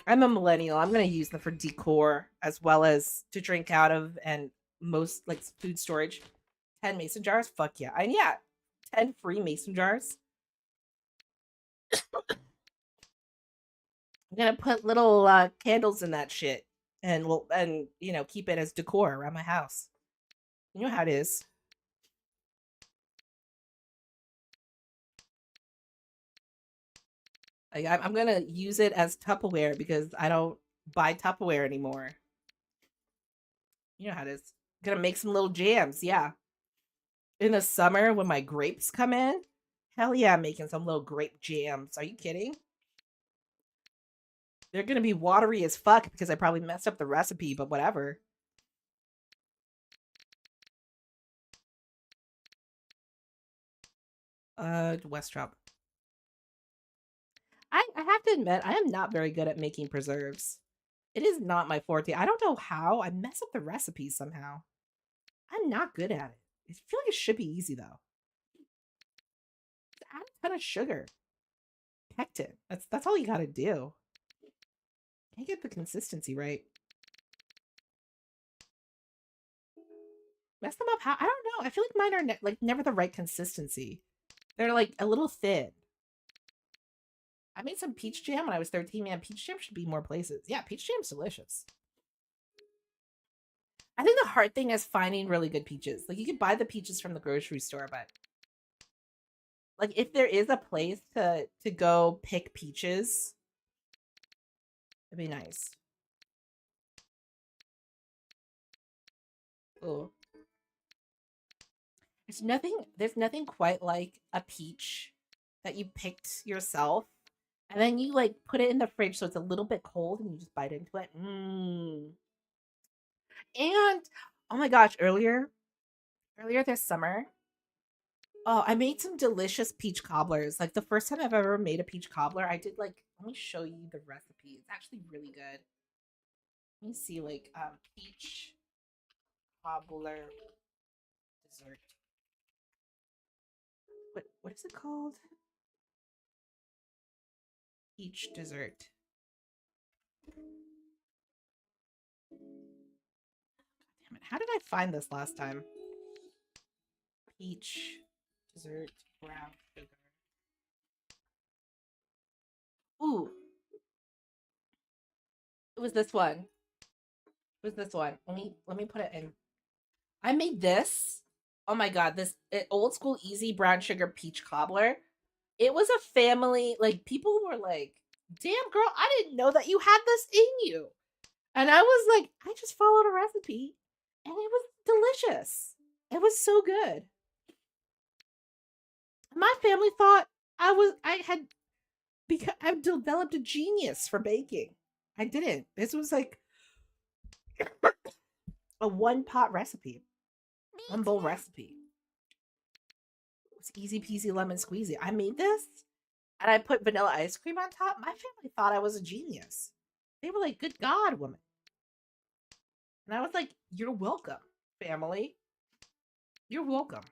I'm a millennial. I'm gonna use them for decor as well as to drink out of and most like food storage. 10 mason jars? Fuck yeah. And yeah, 10 free mason jars. I'm gonna put little candles in that shit and keep it as decor around my house. You know how it is. Like I'm gonna use it as Tupperware because I don't buy Tupperware anymore. You know how it is. Gonna make some little jams, yeah. In the summer when my grapes come in, hell yeah, I'm making some little grape jams. Are you kidding? They're gonna be watery as fuck because I probably messed up the recipe, but whatever. Westrop. I have to admit, I am not very good at making preserves. It is not my forte. I don't know how. I mess up the recipes somehow. I'm not good at it. I feel like it should be easy though. Add a ton of sugar. Pectin. That's all you gotta do. Can't get the consistency right. Mess them up how? I don't know. I feel like mine are like never the right consistency. They're like a little thin. I made some peach jam when I was 13. Man, peach jam should be more places. Yeah, peach jam's delicious. I think the hard thing is finding really good peaches. Like you can buy the peaches from the grocery store, but like if there is a place to go pick peaches, it'd be nice. Oh, there's nothing quite like a peach that you picked yourself and then you like put it in the fridge so it's a little bit cold and you just bite into it. And oh my gosh, earlier this summer, oh, I made some delicious peach cobblers. Like the first time I've ever made a peach cobbler, I did like let me show you the recipe. It's actually really good. Let me see like peach cobbler dessert. What is it called? Peach dessert. Damn it. How did I find this last time? Peach dessert brown sugar. Ooh, it was this one. It was this one. Let me put it in. I made this. Oh my god, this old school easy brown sugar peach cobbler. It was a family, like people were like, "Damn girl, I didn't know that you had this in you." And I was like, I just followed a recipe and it was delicious. It was so good. My family thought I had because I've developed a genius for baking. I didn't. This was like a one pot recipe, one bowl recipe. It's easy peasy lemon squeezy. I made this and I put vanilla ice cream on top, my family thought I was a genius. They were like, "Good God, woman!" And I was like, "You're welcome, family. You're welcome."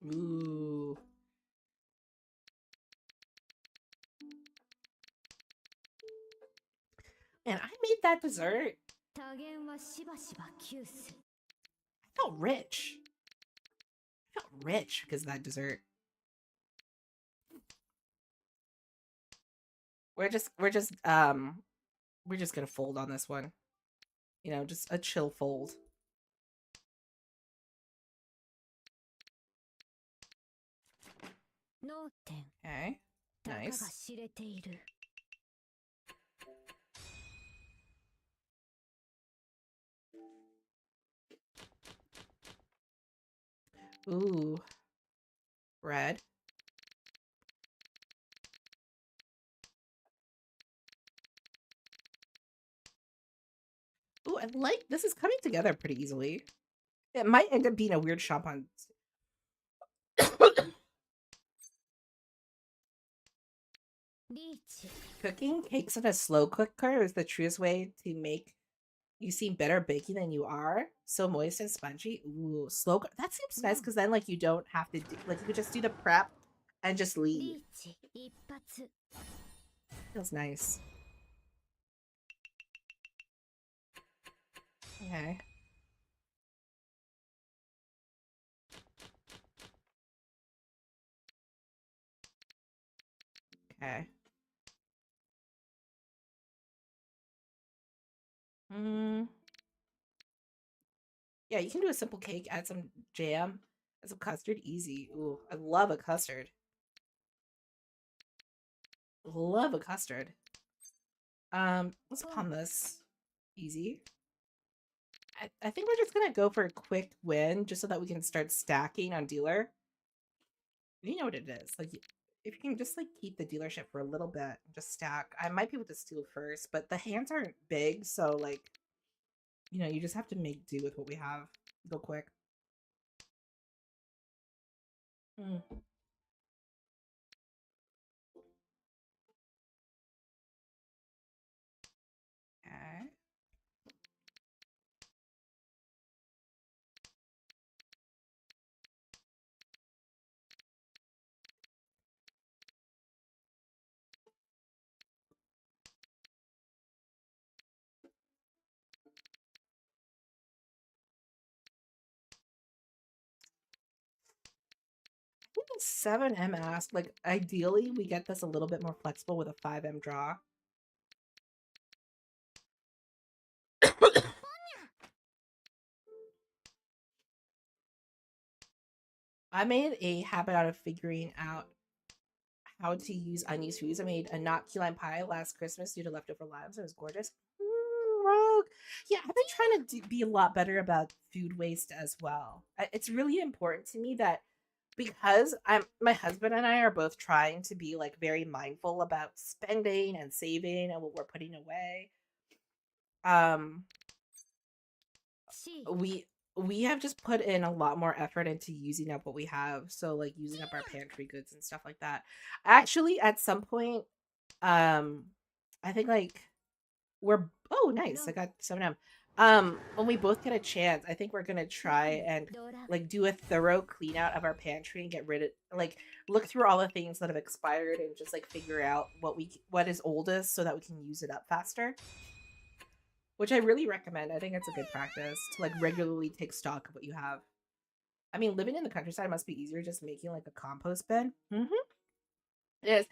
Ooh, and I made that dessert. I felt rich. I felt rich because of that dessert. We're just we're just um we're just gonna fold on this one. You know, just a chill fold. Okay. Nice. Ooh, red. Ooh, I like this is coming together pretty easily. It might end up being a weird shop on cooking cakes in a slow cooker is the truest way to make you seem better baking than you are. So moist and spongy. Ooh, slow. That seems nice because then like you don't have to do like you could just do the prep and just leave. Feels nice. Okay. Okay. Mm. Yeah, you can do a simple cake, add some jam, add some custard, easy. Ooh, I love a custard. Love a custard. Let's palm this. Easy. I think we're just gonna go for a quick win just so that we can start stacking on dealer. You know what it is. Like if you can just like keep the dealership for a little bit and just stack. I might be able to steal first, but the hands aren't big, so like you know, you just have to make do with what we have. Go quick. Mm. Okay. I think it's 7M ask. Like ideally we get this a little bit more flexible with a 5M draw. I made a habit out of figuring out how to use unused foods. I made a not key lime pie last Christmas due to leftover limes. It was gorgeous. Rogue. Yeah, I've been trying to be a lot better about food waste as well. It's really important to me that because my husband and I are both trying to be like very mindful about spending and saving and what we're putting away. Um, we we have just put in a lot more effort into using up what we have. So like using up our pantry goods and stuff like that. Actually, at some point, um, I think like we're oh nice. I got 7M. When we both get a chance, I think we're gonna try and like do a thorough clean out of our pantry and get rid of like look through all the things that have expired and just like figure out what is oldest so that we can use it up faster. Which I really recommend. I think it's a good practice to like regularly take stock of what you have. I mean, living in the countryside must be easier just making like a compost bin. It is.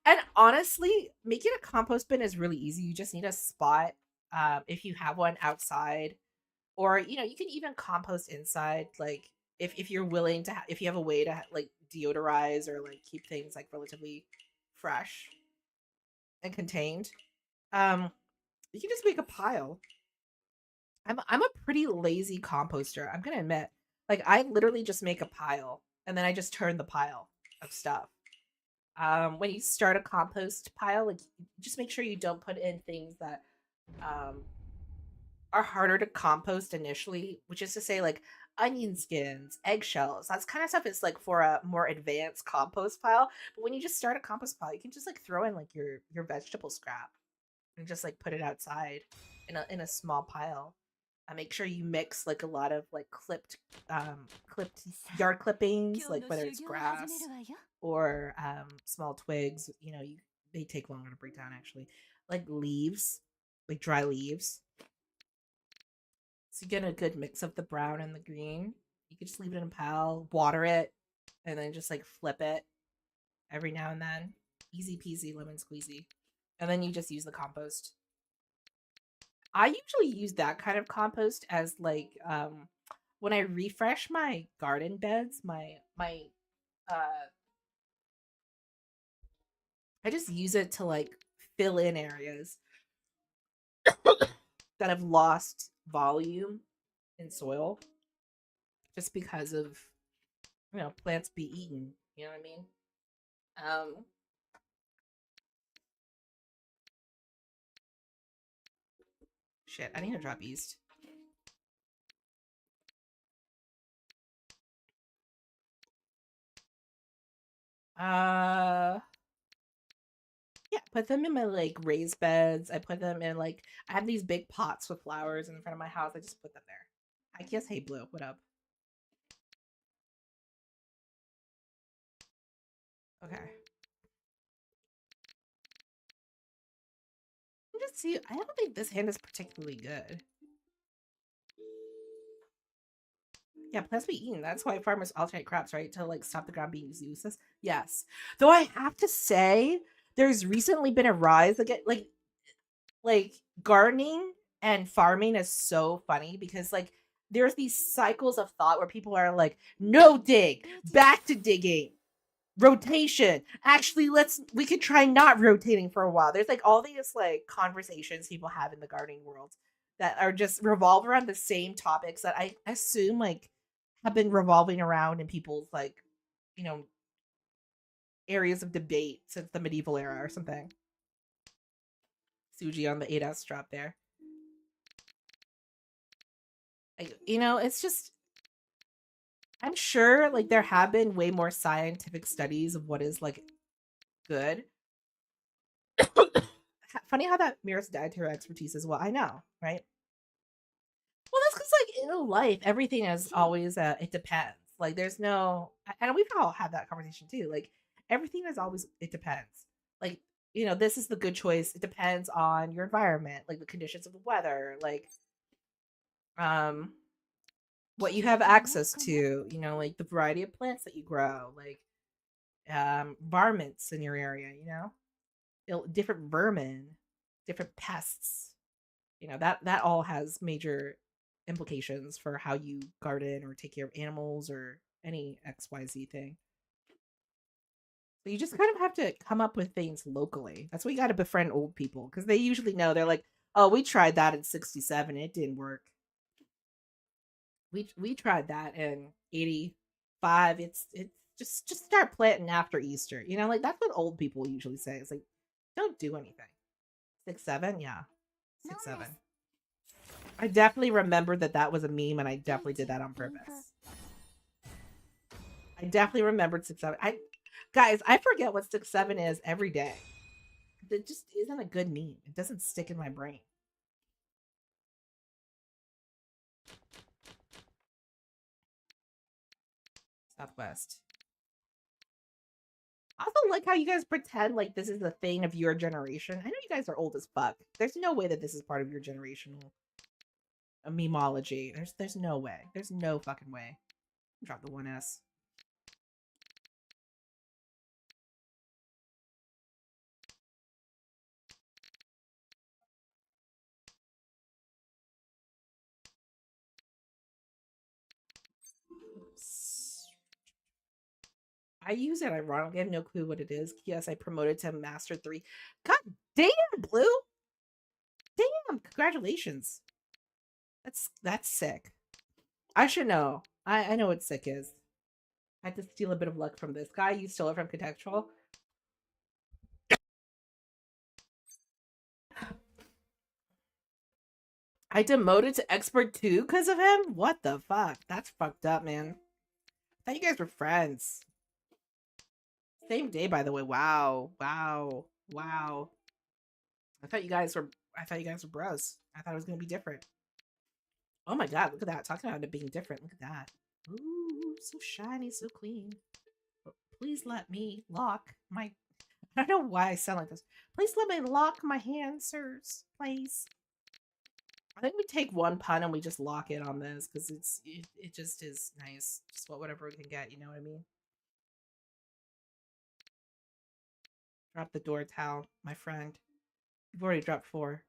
And honestly, making a compost bin is really easy. You just need a spot. If you have one outside, or you know, you can even compost inside. Like if you're willing to, if you have a way to like deodorize or like keep things like relatively fresh and contained, um, you can just make a pile. I'm a pretty lazy composter. I'm gonna admit. Like I literally just make a pile and then I just turn the pile of stuff. When you start a compost pile, like just make sure you don't put in things that um are harder to compost initially, which is to say, like onion skins, eggshells. That's kind of stuff is like for a more advanced compost pile. But when you just start a compost pile, you can just like throw in like your vegetable scrap and just like put it outside in a small pile. Make sure you mix like a lot of like clipped yard clippings, like whether it's grass or small twigs. They take longer to break down actually, like leaves, like dry leaves. So you get a good mix of the brown and the green. You can just leave it in a pile, water it, and then just like flip it every now and then. Easy peasy lemon squeezy. And then you just use the compost. I usually use that kind of compost as like when I refresh my garden beds, my uh I just use it to like fill in areas that have lost volume in soil just because of plants be eaten, you know what I mean? Um Shit, I need to drop yeast. Uh yeah, put them in my like raised beds. I put them in like I have these big pots with flowers in front of my house. I just put them there. I guess hey Blue, what up? Okay. Just see. I don't think this hand is particularly good. Yeah, plants be eaten. That's why farmers alternate crops, right? To like stop the ground being useless. Yes. Though I have to say, there's recently been a rise again, like gardening and farming is so funny because like there's these cycles of thought where people are like, no dig, back to digging, rotation. Actually, we could try not rotating for a while. There's like all these like conversations people have in the gardening world that are just revolve around the same topics that I assume like have been revolving around in people's like, you know, areas of debate since the medieval era or something. Suji on the 8S drop there. It's just I'm sure like there have been way more scientific studies of what is like good. Funny how that mirrors dietary expertise as well. I know, right? Well, that's because like in life, everything is always it depends. Like there's no, and we've all had that conversation too. Like everything is always it depends. Like this is the good choice. It depends on your environment, like the conditions of the weather, like um what you have access to. Like the variety of plants that you grow, like varmints in your area. Different vermin, different pests. That all has major implications for how you garden or take care of animals or any XYZ thing. So you just kind of have to come up with things locally. That's why you got to befriend old people because they usually know. They're like, "Oh, we tried that in '67, it didn't work. We tried that in '85. It's just start planting after Easter. Like that's what old people usually say. It's like, don't do anything. 6'7", yeah, 6'7". I definitely remember that was a meme, and I definitely did that on purpose. I definitely remembered 6'7". Guys, I forget what 6'7" is every day. It just isn't a good meme. It doesn't stick in my brain. Southwest. I also like how you guys pretend like this is a thing of your generation. I know you guys are old as fuck. There's no way that this is part of your generational memeology. There's no way. There's no fucking way. Drop the 1S. I use it ironically. I have no clue what it is. Yes, I promoted to Master 3. God damn, Blue! Damn, congratulations. That's sick. I should know. I know what sick is. I had to steal a bit of luck from this guy. You stole it from Contextual. I demoted to expert 2 because of him? What the fuck? That's fucked up, man. I thought you guys were friends. Same day, by the way. Wow. Wow. Wow. I thought you guys were bros. I thought it was gonna be different. Oh my god, look at that. Talking about it being different. Look at that. Ooh, so shiny, so clean. But please let me lock my I don't know why I sound like this. Please let me lock my hand, sirs. Please. I think we take one pun and we just lock it on this because it just is nice. Just whatever we can get, you know what I mean? Drop the door towel, my friend. You've already dropped 4.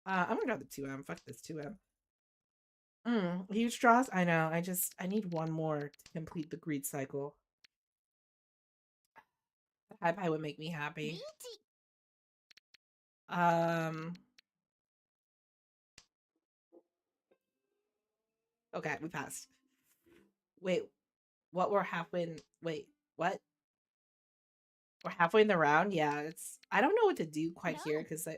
I'm gonna drop the 2M. Fuck this 2M. Huge straws? I know. I need one more to complete the greed cycle. The high pie would make me happy. Okay, we passed. Wait, what we're halfway in wait, what? We're halfway in the round? Yeah, it's I don't know what to do quite here because I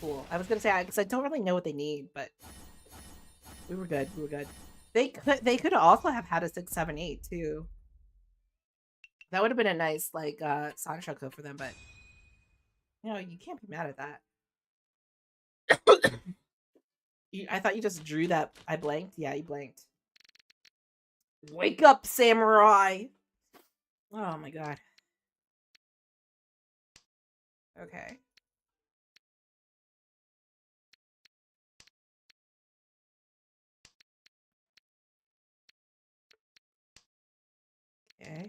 cool. I was gonna say because I don't really know what they need, but we were good. We were good. They could also have had a 678 too. That would have been a nice like Sanshoko for them, but you know, you can't be mad at that. I thought you just drew that. I blanked. Yeah, you blanked. Wake up, samurai! Oh my god. Okay. Okay.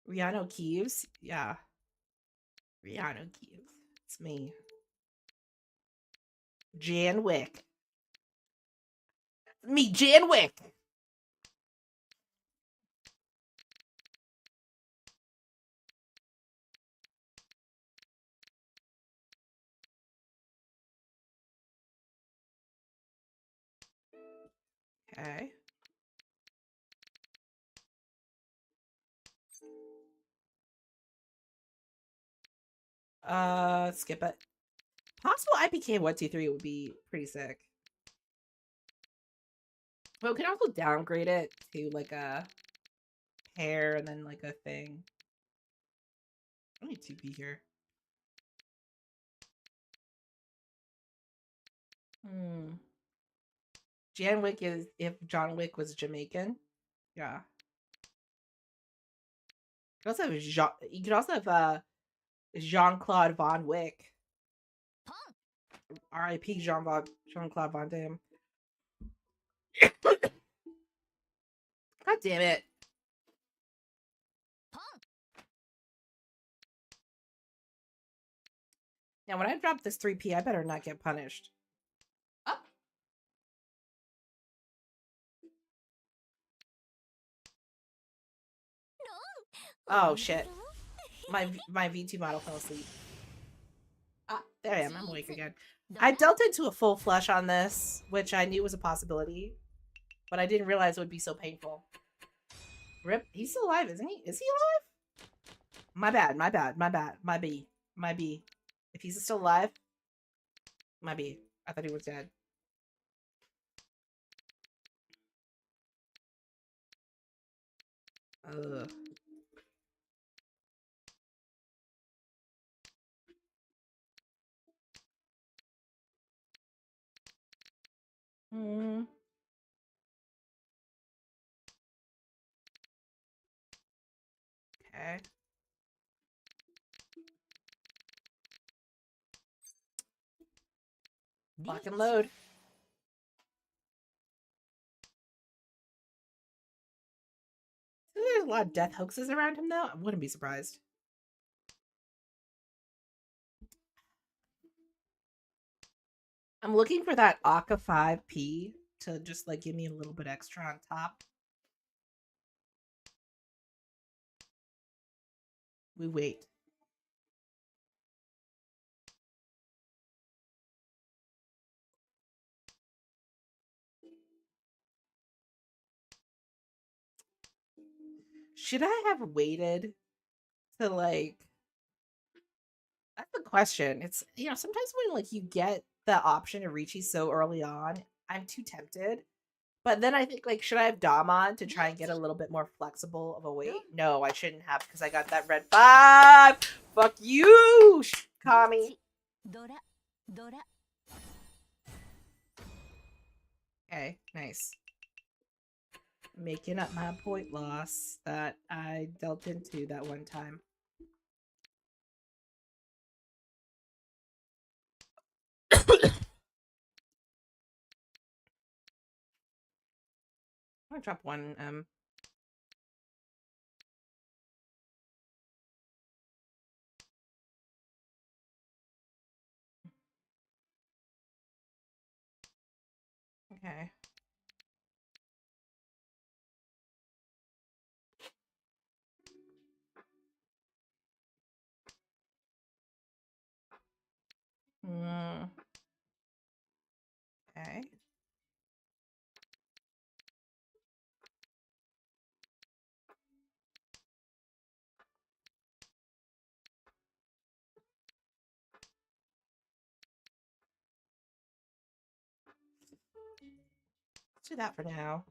Rihanna Keeves? Yeah. Rihanna Keeves. It's me. Jan Wick. Me, Jan Wick! Okay. Skip it. Possible IPK 123 would be pretty sick. But we can also downgrade it to like a pair and then like a thing. I need 2P here. Hmm. Jan Wick is if John Wick was Jamaican. Yeah. You could also have Jean Claude Von Wick. R.I.P. Jean Claude Van Damme. God damn it. Now when I drop this 3P, I better not get punished. Oh, oh shit. My V2 model fell asleep. Ah, there I am. I'm awake again. I dealt into a full flush on this, which I knew was a possibility, but I didn't realize it would be so painful. Rip, he's still alive, isn't he? Is he alive? My bad, my bad, my bad, my B, my B. If he's still alive, my B. I thought he was dead. Ugh. Hmm. Okay. Lock and load. There's a lot of death hoaxes around him, though. I wouldn't be surprised. I'm looking for that Aka 5P to just like give me a little bit extra on top. We wait. Should I have waited to like that's the question. It's sometimes when like you get the option to Ricci so early on, I'm too tempted. But then I think like should I have Dom on to try and get a little bit more flexible of a weight? No, I shouldn't have because I got that red 5. Fuck you, Kami. Okay, nice. Making up my point loss that I dealt into that one time. I'm gonna drop one. Okay. Okay. Let's do that for now.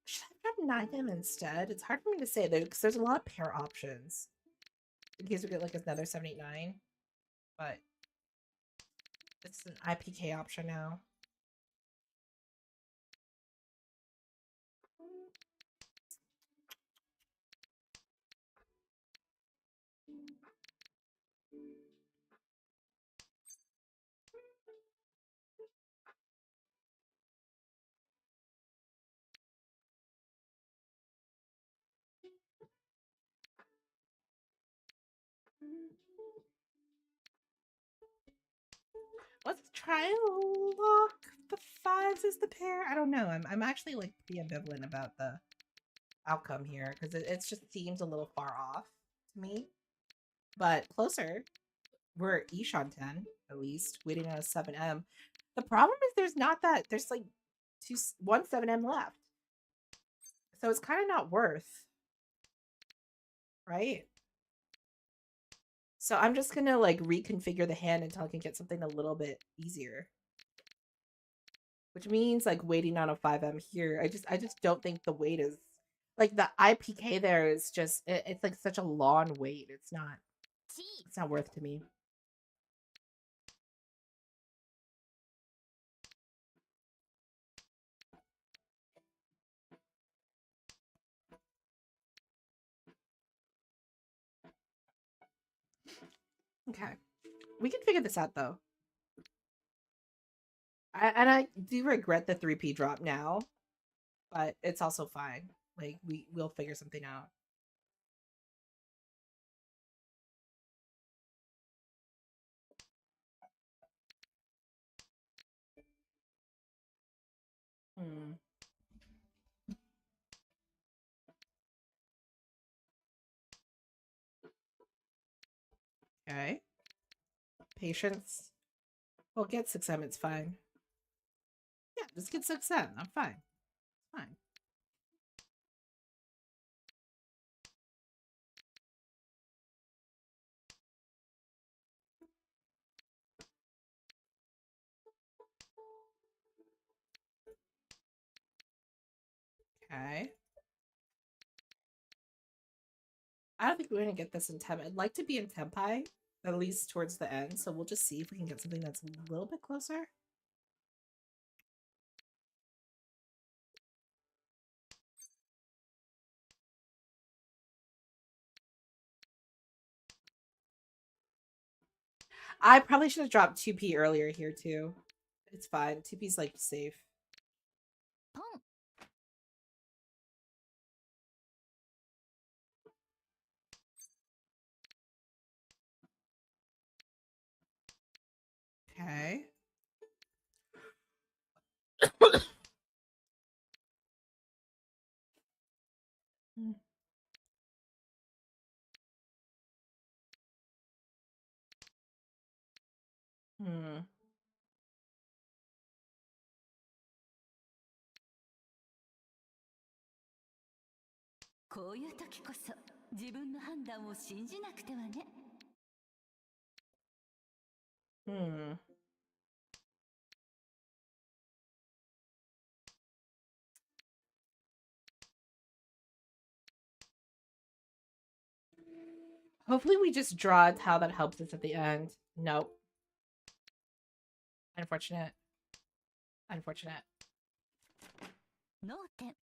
Should I grab 9M instead? It's hard for me to say though, because there's a lot of pair options. In case we get like another 789. But it's an IPK option now. Let's try and lock the 5s as the pair. I don't know. I'm actually like pretty ambivalent about the outcome here because it just seems a little far off to me. But closer. We're Ishan 10, at least, waiting on a 7M. The problem is there's like one 7M left. So it's kind of not worth, right? So I'm just gonna like reconfigure the hand until I can get something a little bit easier. Which means like waiting on a 5M here. I just don't think the wait is like the IPK there is just it's like such a long wait. It's not worth to me. Okay. We can figure this out though. I do regret the 3P drop now, but it's also fine. Like we'll figure something out. Hmm. Okay. Patience. Well, get 6M. It's fine. Yeah, just get 6M. I'm fine. Fine. Okay. I don't think we're gonna get this in temp. I'd like to be in tempai at least towards the end, so we'll just see if we can get something that's a little bit closer. I probably should have dropped 2P earlier here too. It's fine. 2P's like safe. Okay. Hmm. こういう時こそ自分の判断を信じなくてはね。Hopefully we just draw a tile that helps us at the end. Nope. Unfortunate. Unfortunate. 脳天。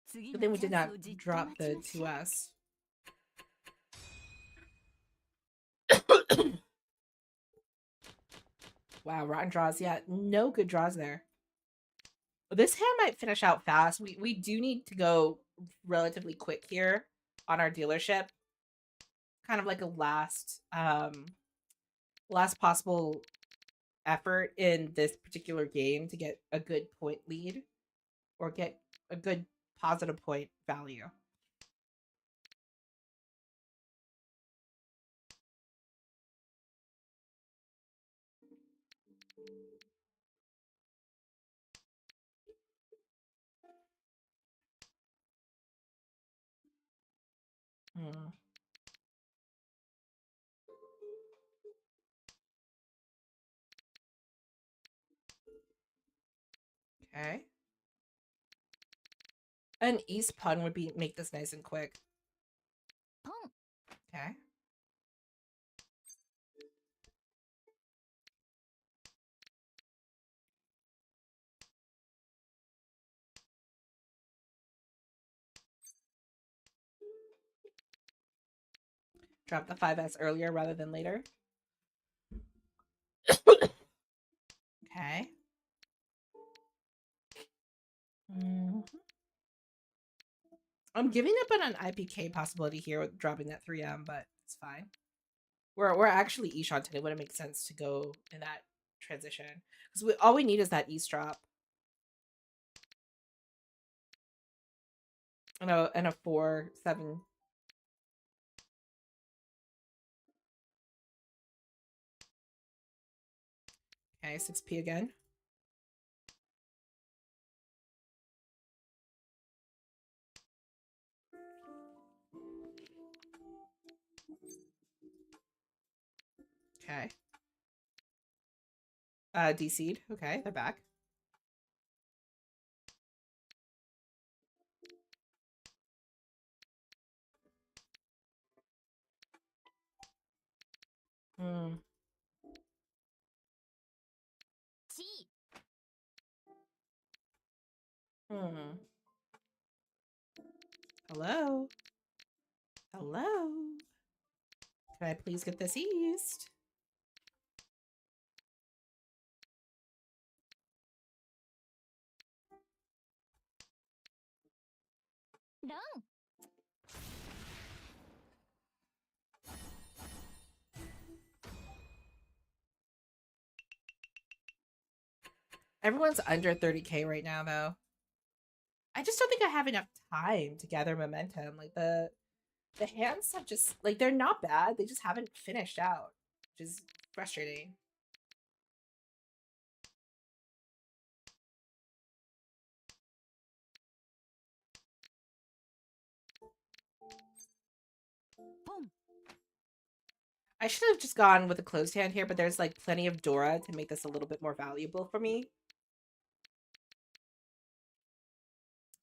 次 Good の thing we チャ did ンス not をじっと drop 待ち the ましょう。 2S. Wow, rotten draws. Yeah, no good draws there. This hand might finish out fast. We do need to go relatively quick here on our dealership. Kind of like a last possible effort in this particular game to get a good point lead or get a good positive point value. Hmm. Okay. An East pun would be make this nice and quick. Okay. Drop the 5S earlier rather than later. Okay. Mm-hmm. I'm giving up on an IPK possibility here with dropping that 3M, but it's fine. We're actually Ishan today. It wouldn't make sense to go in that transition because all we need is that East drop. And a 4-7. Okay, 6P again. Okay. DC'd. Okay, they're back. Hmm. Hmm. Hello? Hello? Can I please get this East? Down. Everyone's under 30K right now, though. I just don't think I have enough time to gather momentum. Like the hands have just like they're not bad. They just haven't finished out, which is frustrating. Boom. I should have just gone with a closed hand here, but there's like plenty of Dora to make this a little bit more valuable for me.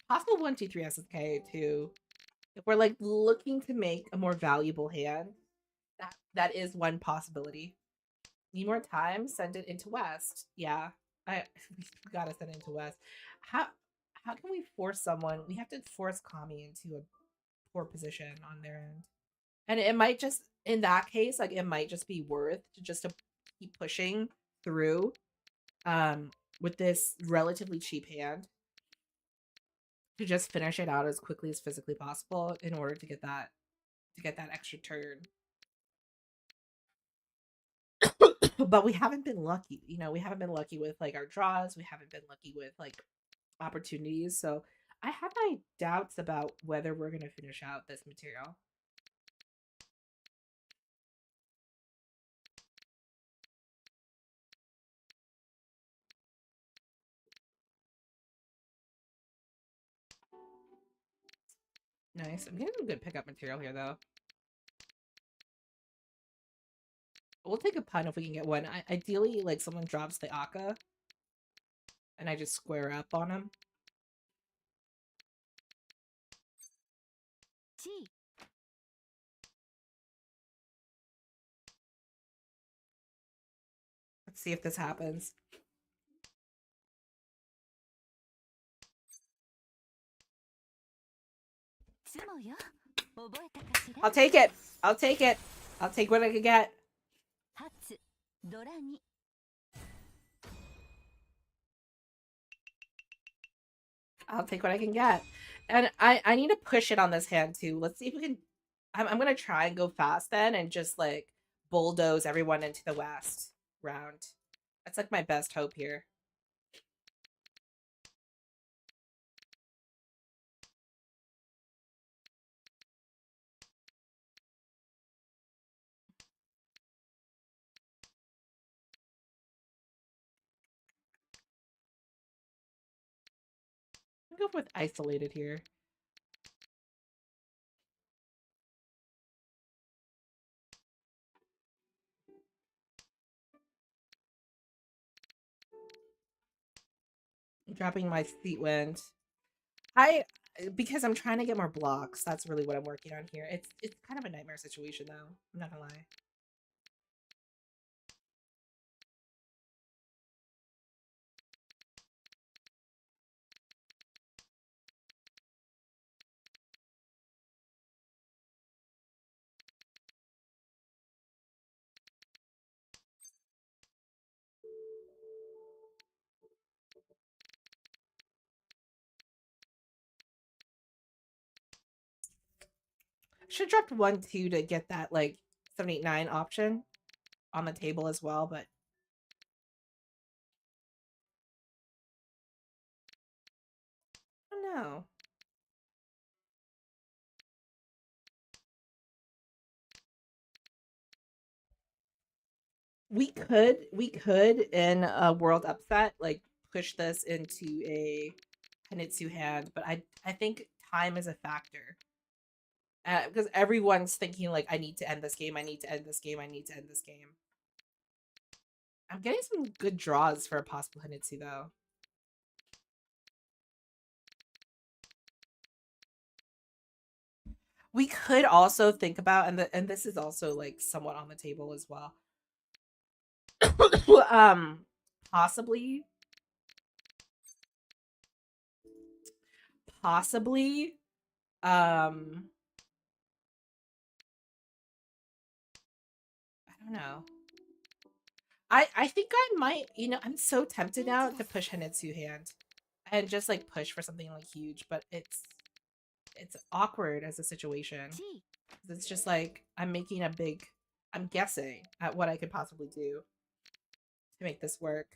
Possible 1, 2, 3 SSK too. If we're like looking to make a more valuable hand, that is one possibility. Need more time? Send it into West. Yeah, we gotta send it into West. How can we force someone? We have to force Kami into a poor position on their end, and it might just in that case, like it might just be worth to keep pushing through, with this relatively cheap hand to just finish it out as quickly as physically possible in order to get that extra turn. But we haven't been lucky. We haven't been lucky with like our draws. We haven't been lucky with like opportunities. So I have my doubts about whether we're gonna finish out this material. Nice. I'm getting some good pickup material here, though. We'll take a pun if we can get one. Ideally, like someone drops the Aka, and I just square up on him. Let's see if this happens. I'll take it. I'll take it. I'll take what I can get. I'll take what I can get. And I need to push it on this hand too. Let's see if we can. I'm gonna try and go fast then and just like bulldoze everyone into the west round. That's like my best hope here. I'm gonna go with isolated here. I'm dropping my seat wind. Because I'm trying to get more blocks. That's really what I'm working on here. It's kind of a nightmare situation though. I'm not gonna lie. Should have dropped 1-2 to get that like 7-8-9 option on the table as well, but I don't know. We could in a world upset like push this into a Hanitsu hand, but I think time is a factor. Because everyone's thinking like I need to end this game, I need to end this game, I need to end this game. I'm getting some good draws for a possible Hanitsu though. We could also think about and this is also like somewhat on the table as well. um possibly possibly um I don't know. I think I might, I'm so tempted now to push Hanitsu hand and just like push for something like huge, but it's awkward as a situation. It's just like I'm guessing at what I could possibly do to make this work.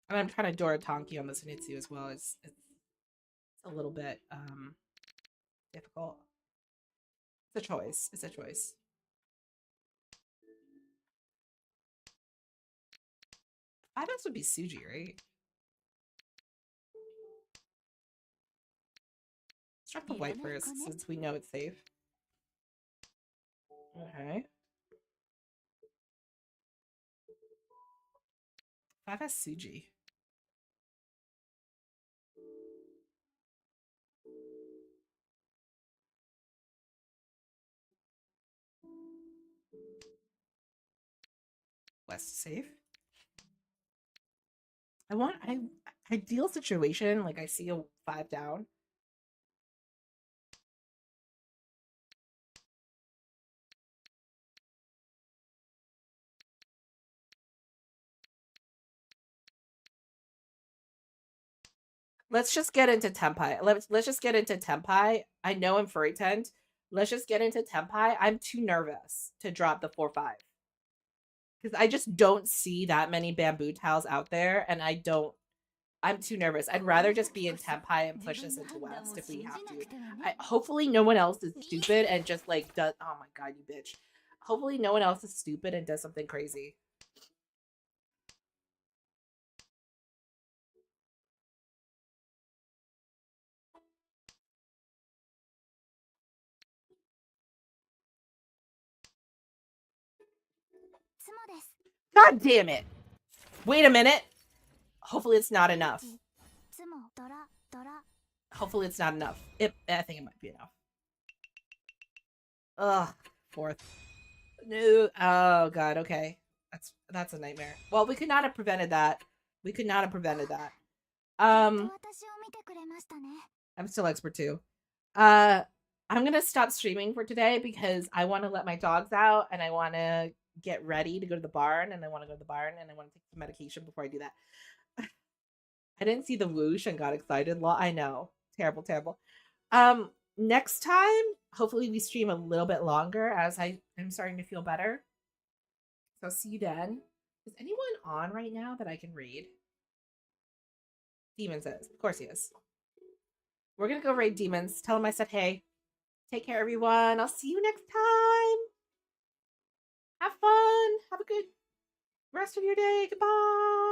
And I'm trying to Dora Tonki on this Hanitsu as well. It's a little bit difficult. It's a choice. It's a choice. 5S would be Suji, right? Let's drop the white first since we know it's safe. Okay. 5S Suji. West safe. I ideal situation, like I see a 5 down. Let's just get into Tempai. Let's just get into Tempai. I know I'm furry tent. Let's just get into Tempai. I'm too nervous to drop the 4-5. Because I just don't see that many bamboo tiles out there, and I'm too nervous. I'd rather just be in Tempai and push this into West if we have to. Hopefully no one else is stupid and just like does. Oh my god, you bitch! Hopefully no one else is stupid and does something crazy. God damn it. Wait a minute. Hopefully it's not enough. Hopefully it's not enough. I think it might be enough. Ugh. Fourth. No. Oh god, okay. That's a nightmare. Well, we could not have prevented that. We could not have prevented that. I'm still expert too. I'm gonna stop streaming for today because I want to let my dogs out and I want to get ready to go to the barn and I want to go to the barn and I want to take some medication before I do that. I didn't see the whoosh and got excited. I know. Terrible, terrible. Next time, hopefully we stream a little bit longer as I'm starting to feel better. So see you then. Is anyone on right now that I can read? Demon says. Of course he is. We're gonna go raid demons. Tell him I said hey. Take care, everyone. I'll see you next time. Have fun. Have a good rest of your day. Goodbye.